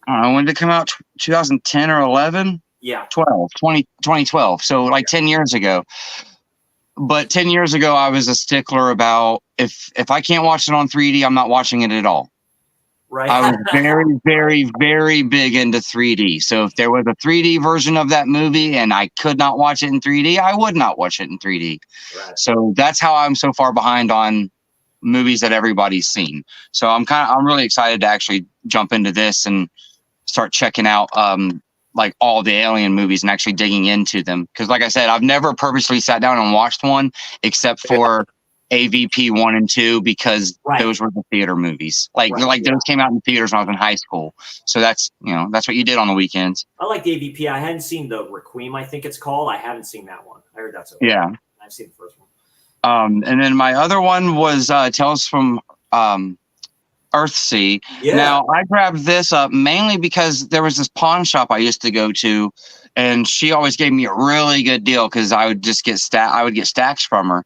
I don't know, when did it come out? 2010 or 11? Yeah. 2012. So like 10 years ago. But 10 years ago, I was a stickler about if I can't watch it on 3D, I'm not watching it at all. Right. I was very, very, very big into 3D. So if there was a 3D version of that movie and I could not watch it in 3D, I would not watch it in 3D. Right. So that's how I'm so far behind on movies that everybody's seen. So I'm really excited to actually jump into this and start checking out like all the Alien movies and actually digging into them. Because like I said, I've never purposely sat down and watched one except for AVP 1 and 2, because those were the theater movies. Those came out in theaters when I was in high school. So that's what you did on the weekends. I like AVP. I hadn't seen the Requiem, I think it's called. I haven't seen that one. I heard that's okay. Yeah. I've seen the first one. And then my other one was Tales from Earthsea. Yeah. Now I grabbed this up mainly because there was this pawn shop I used to go to, and she always gave me a really good deal because I would just get stacks from her.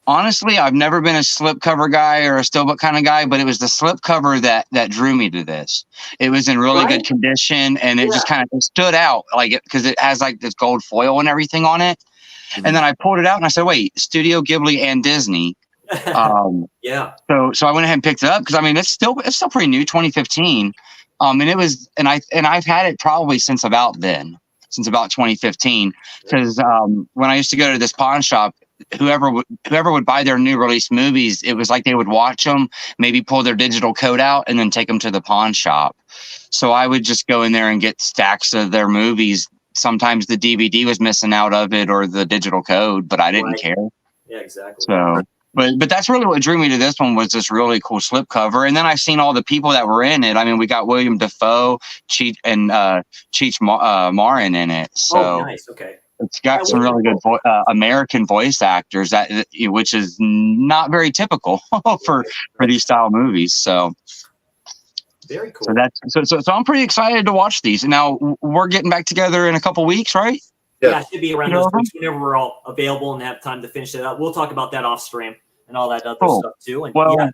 Honestly, I've never been a slipcover guy or a steelbook kind of guy, but it was the slipcover that drew me to this. It was in really good condition, and it just kind of stood out because it has like this gold foil and everything on it. Mm-hmm. And then I pulled it out and I said, "Wait, Studio Ghibli and Disney." Yeah. So I went ahead and picked it up because I mean it's still pretty new, 2015. And it was, and I've had it probably since about 2015. Because when I used to go to this pawn shop, whoever would buy their new release movies, it was like they would watch them, maybe pull their digital code out, and then take them to the pawn shop. So I would just go in there and get stacks of their movies. Sometimes the DVD was missing out of it or the digital code, but I didn't care. Yeah, exactly. So But that's really what drew me to this one was this really cool slipcover. And then I seen all the people that were in it. I mean, we got William Dafoe, Cheech Marin in it. So nice. Okay. it's got some really good American voice actors which is not very typical for these style movies. So very cool. So that's I'm pretty excited to watch these. Now we're getting back together in a couple weeks, right? Yeah, it should be around those weeks whenever we're all available and have time to finish it up. We'll talk about that off stream and all that other stuff too. And cool.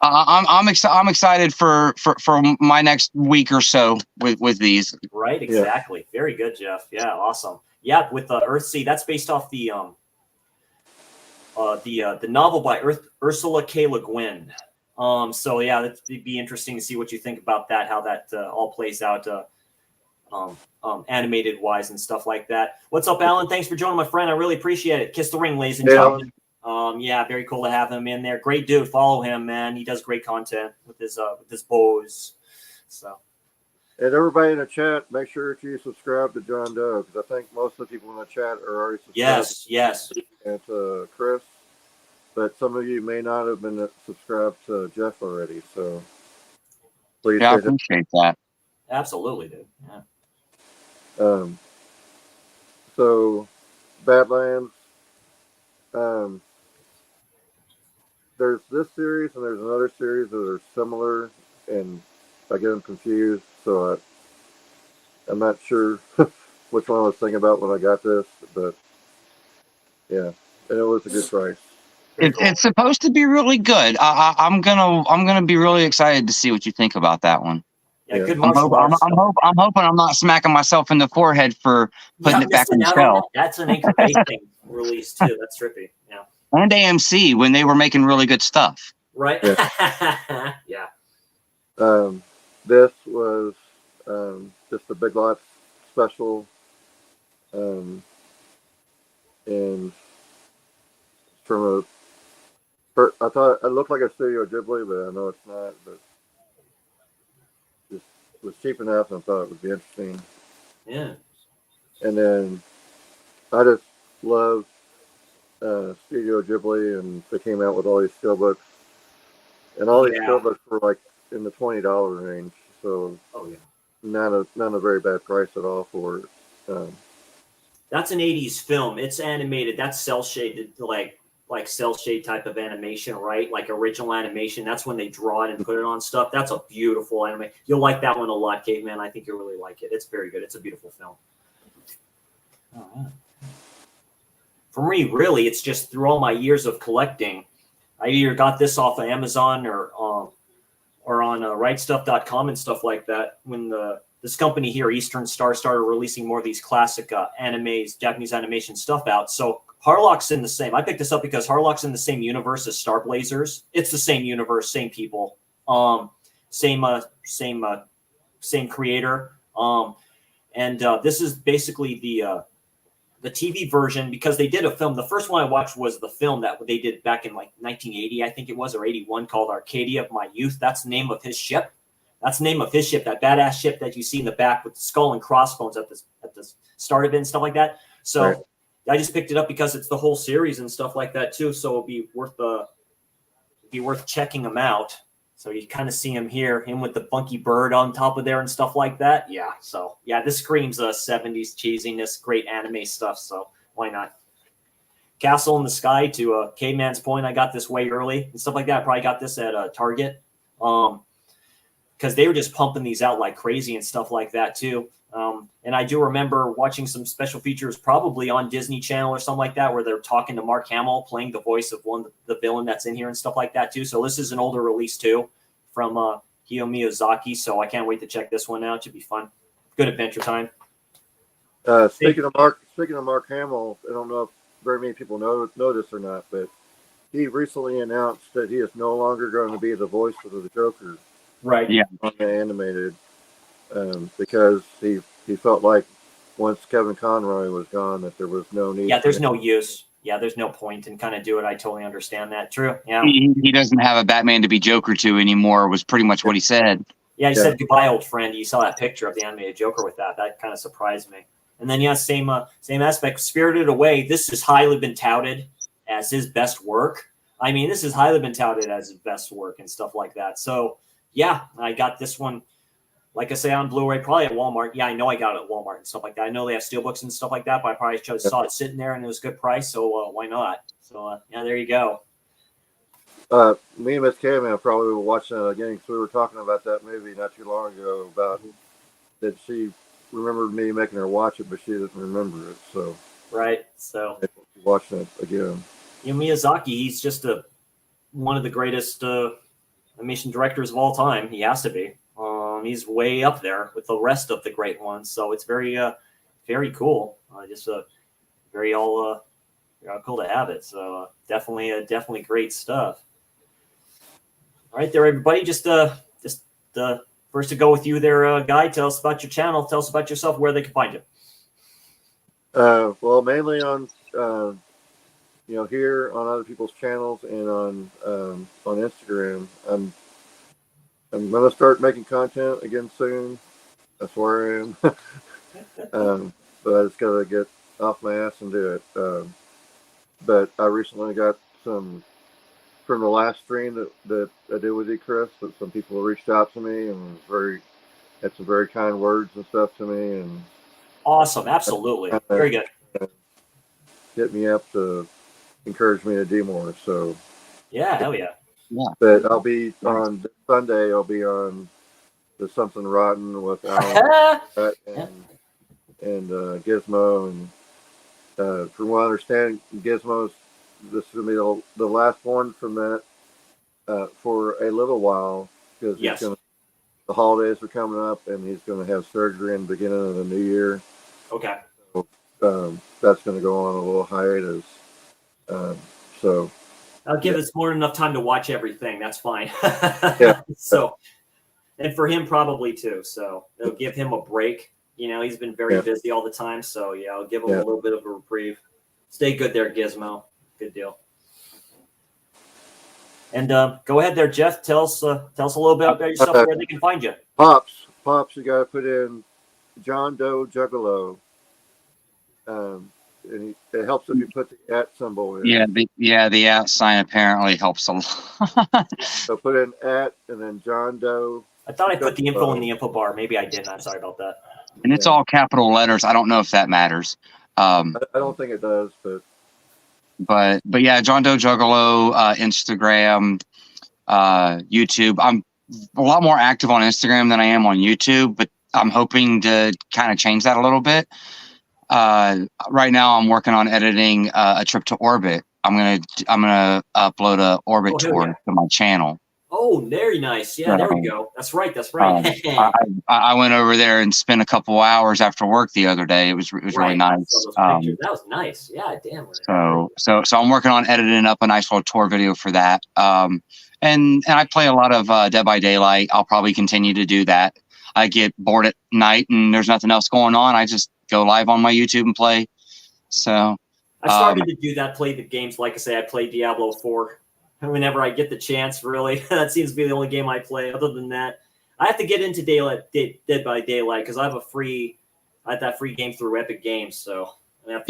I'm excited for my next week or so with these. Right, exactly. Yeah. Very good, Jeff. Yeah, awesome. Yeah, with Earthsea, that's based off the novel by Ursula K. Le Guin. So yeah, it'd be interesting to see what you think about that, how that all plays out. Animated wise and stuff like that. What's up, Alan? Thanks for joining, my friend. I really appreciate it. Kiss the ring, ladies and gentlemen. Yeah, very cool to have him in there. Great dude. Follow him, man. He does great content with his bows. So, and everybody in the chat, make sure that you subscribe to John Doe, because I think most of the people in the chat are already subscribed. Yes. And to Chris, but some of you may not have been subscribed to Jeff already. So please. Yeah, I appreciate that. Absolutely, dude. Yeah. So Badlands, there's this series and there's another series that are similar, and I get them confused. So I'm not sure which one I was thinking about when I got this, but yeah, and it was a good price. It's supposed to be really good. I'm gonna be really excited to see what you think about that one. Yeah, good. I'm hoping I'm not smacking myself in the forehead for putting it back on the shelf. That's an Anchor Bay thing release too. That's trippy. Yeah. And AMC when they were making really good stuff. Right. Yeah. Yeah. This was just a Big Lots special, and from I thought it looked like a Studio Ghibli, but I know it's not. But it was cheap enough, and I thought it would be interesting. Yeah. And then I just love Studio Ghibli, and they came out with all these steelbooks, and all these steelbooks were like in the $20 range. So not a very bad price at all for it. That's an 80s film. It's animated. That's cell shaded, like cell shade type of animation, right? Like original animation. That's when they draw it and put it on stuff. That's a beautiful anime. You'll like that one a lot, Caveman. I think you'll really like it. It's very good. It's a beautiful film. All right. For me, really, it's just through all my years of collecting, I either got this off of Amazon or on rightstuff.com and stuff like that. When this company here, Eastern Star, started releasing more of these classic animes, Japanese animation stuff out. So Harlock's in the same. I picked this up because Harlock's in the same universe as Star Blazers. It's the same universe, same people, same creator. And this is basically the TV version, because they did a film. The first one I watched was the film that they did back in like 1980, I think it was, or 81, called Arcadia of My Youth. That's the name of his ship. That's the name of his ship, that badass ship that you see in the back with the skull and crossbones at the start of it and stuff like that. So right. I just picked it up because it's the whole series and stuff like that too. So it'd be worth checking them out. So you kind of see him here, him with the funky bird on top of there and stuff like that. Yeah. So yeah, this screams 70s cheesiness, great anime stuff. So why not? Castle in the Sky, to Caveman's point, I got this way early and stuff like that. I probably got this at Target. Because they were just pumping these out like crazy and stuff like that too. And I do remember watching some special features probably on Disney Channel or something like that, where they're talking to Mark Hamill playing the voice of the villain that's in here and stuff like that too. So this is an older release too from Hayao Miyazaki. So I can't wait to check this one out. It should be fun. Good adventure time. Speaking of Mark Hamill, I don't know if very many people know this or not, but he recently announced that he is no longer going to be the voice of the Joker. Right. Yeah. On the animated, because he felt like once Kevin Conroy was gone, that there was no need. Yeah, there's no use. Yeah, there's no point in kind of do it. I totally understand that. True. Yeah. He doesn't have a Batman to be Joker to anymore. Was pretty much what he said. Yeah, he said goodbye, old friend. You saw that picture of the animated Joker with that. That kind of surprised me. And then same aspect. Spirited Away. This has highly been touted as his best work. I mean, this has highly been touted as his best work and stuff like that. So yeah, I got this one. Like I say, on Blu-ray, probably at Walmart. Yeah, I know I got it at Walmart and stuff like that. I know they have steelbooks and stuff like that, but I probably just saw it sitting there and it was a good price, so why not? So yeah, there you go. Me and Miss Caveman probably were watching it again because we were talking about that movie not too long ago about that she remembered me making her watch it, but she didn't remember it. So Right. So watching it again. Miyazaki, he's just one of the greatest animation directors of all time. He has to be. He's way up there with the rest of the great ones. So it's very, very cool. Just very all cool to have it. So definitely great stuff. All right, there, everybody. Just first to go with you there, Guy. Tell us about your channel. Tell us about yourself, where they can find you. Well, mainly on here on other people's channels and on Instagram. I'm gonna start making content again soon. That's where I am. But I just gotta get off my ass and do it. But I recently got some from the last stream that I did with you, Chris. That some people reached out to me and had some very kind words and stuff to me, and Awesome, absolutely, very good. Hit me up to encourage me to do more. So yeah, hell yeah. But I'll be on Sunday. I'll be on the Something Rotten with Alan and Gizmo, and from what I understand, Gizmo's this is gonna be the last one from that for a little while because the holidays are coming up and he's going to have surgery in the beginning of the new year. Okay. So that's going to go on a little hiatus. So I'll give us more than enough time to watch everything. That's fine. Yeah. So, and for him probably too. So it'll give him a break. He's been very busy all the time. So yeah, I'll give him a little bit of a reprieve. Stay good there, Gizmo. Good deal. And go ahead there, Jeff. Tell us a little bit about yourself, where they can find you. Pops, you got to put in John Doe Juggalo. And it helps if you put the @ symbol in. The @ sign apparently helps a lot. So put in @ and then John Doe. I thought I put the info in the info bar. Maybe I didn't. I'm sorry about that. And it's all capital letters. I don't know if that matters. I don't think it does, but yeah, John Doe Juggalo, Instagram, YouTube. I'm a lot more active on Instagram than I am on YouTube, but I'm hoping to kind of change that a little bit. Right now I'm working on editing a trip to orbit. I'm gonna upload a orbit tour to my channel. Oh, very nice. Yeah, there we go. That's right. I went over there and spent a couple hours after work the other day. It was really nice. That was nice. Yeah, damn. So I'm working on editing up a nice little tour video for that. And I play a lot of Dead by Daylight. I'll probably continue to do that. I get bored at night and there's nothing else going on. I just go live on my YouTube and play. So I started to do that, play the games. Like I say, I play Diablo 4 whenever I get the chance, really. That seems to be the only game I play. Other than that, I have to get into Dead by Daylight because I have that free game through Epic Games. So if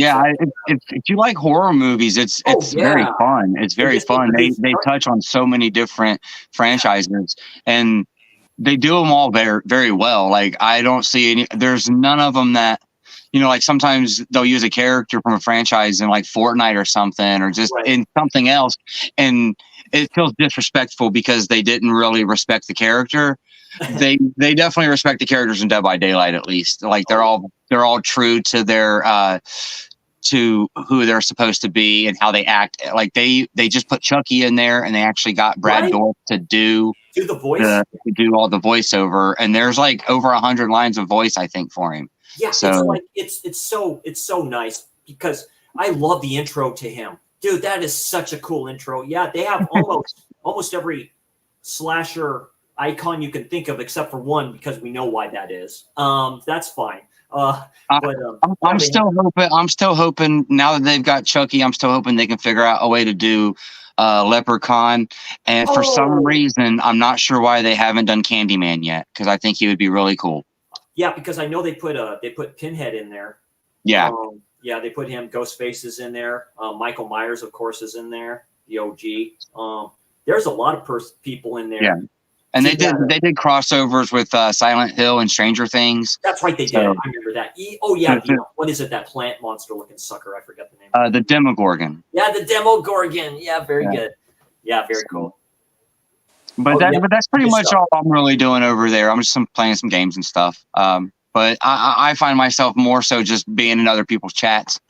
you like horror movies, it's very fun. It's very fun. They touch on so many different franchises and they do them all very, very well. Like I don't see there's none of them that, like sometimes they'll use a character from a franchise in like Fortnite or something, or just in something else. And it feels disrespectful because they didn't really respect the character. They definitely respect the characters in Dead by Daylight, at least. Like they're all true to their, to who they're supposed to be and how they act. Like they just put Chucky in there and they actually got Brad Dourif to do the voice, to do all the voiceover. And there's like over 100 lines of voice, I think, for him. Yeah, so it's so nice because I love the intro to him, dude. That is such a cool intro. Yeah, they have almost every slasher icon you can think of except for one because we know why that is. That's fine. I'm still hoping now that they've got Chucky, I'm still hoping they can figure out a way to do Leprechaun. And for some reason, I'm not sure why they haven't done Candyman yet because I think he would be really cool. Yeah, because I know they put Pinhead in there. Yeah. They put him. Ghostface is in there. Michael Myers, of course, is in there. the OG. There's a lot of people in there. Yeah. And they did crossovers with Silent Hill and Stranger Things. That's right, they did. I remember that. What is it? That plant monster looking sucker? I forgot the name. The Demogorgon. Yeah, the Demogorgon. Yeah, very good. Yeah, very cool. But that's pretty much all I'm really doing over there. I'm just playing some games and stuff. But I find myself more so just being in other people's chats.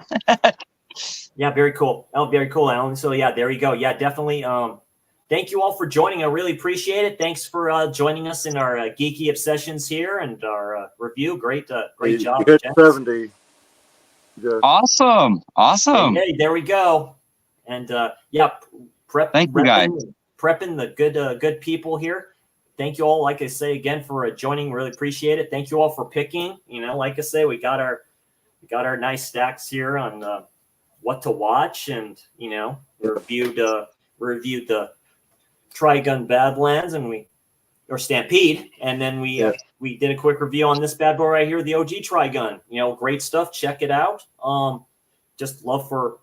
Yeah, very cool. Oh, very cool, Alan. So yeah, there you go. Yeah, definitely. Thank you all for joining. I really appreciate it. Thanks for joining us in our geeky obsessions here and our review. Great job. You hit 70. Good. Awesome. Hey, there we go. And thank you guys. Prepping the good people here. Thank you all, like I say again, for joining. Really appreciate it. Thank you all for picking. Like I say, we got our nice stacks here on what to watch, and reviewed the Trigun Badlands or Stampede, and then we did a quick review on this bad boy right here, the OG Trigun. Great stuff. Check it out. Just love for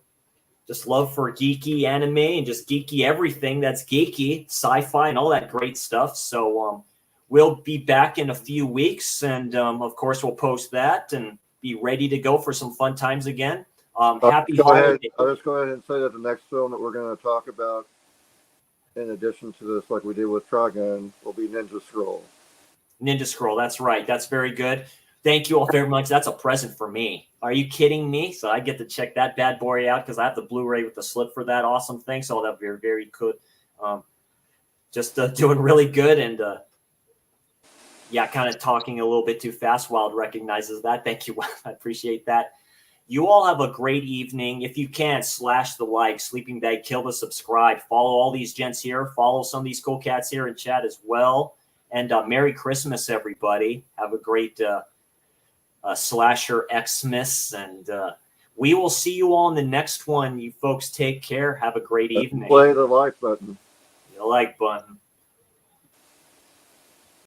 geeky anime and just geeky everything that's geeky, sci-fi, and all that great stuff. So we'll be back in a few weeks, and of course we'll post that and be ready to go for some fun times again. Happy holidays. I'll just go ahead and say that the next film that we're going to talk about, in addition to this, like we did with Trigun, will be Ninja Scroll. Ninja Scroll, that's right. That's very good. Thank you all very much. That's a present for me. Are you kidding me? So I get to check that bad boy out because I have the Blu-ray with the slip for that awesome thing. So that'll be very good. Just doing really good, and kind of talking a little bit too fast. Wild recognizes that. Thank you. I appreciate that. You all have a great evening. If you can, slash the like, sleeping bag, kill the subscribe, follow all these gents here, follow some of these cool cats here in chat as well. And Merry Christmas, everybody. Have a great Slasher Xmas, and we will see you all in the next one. You folks take care. Have a great evening. Play the like button. The like button.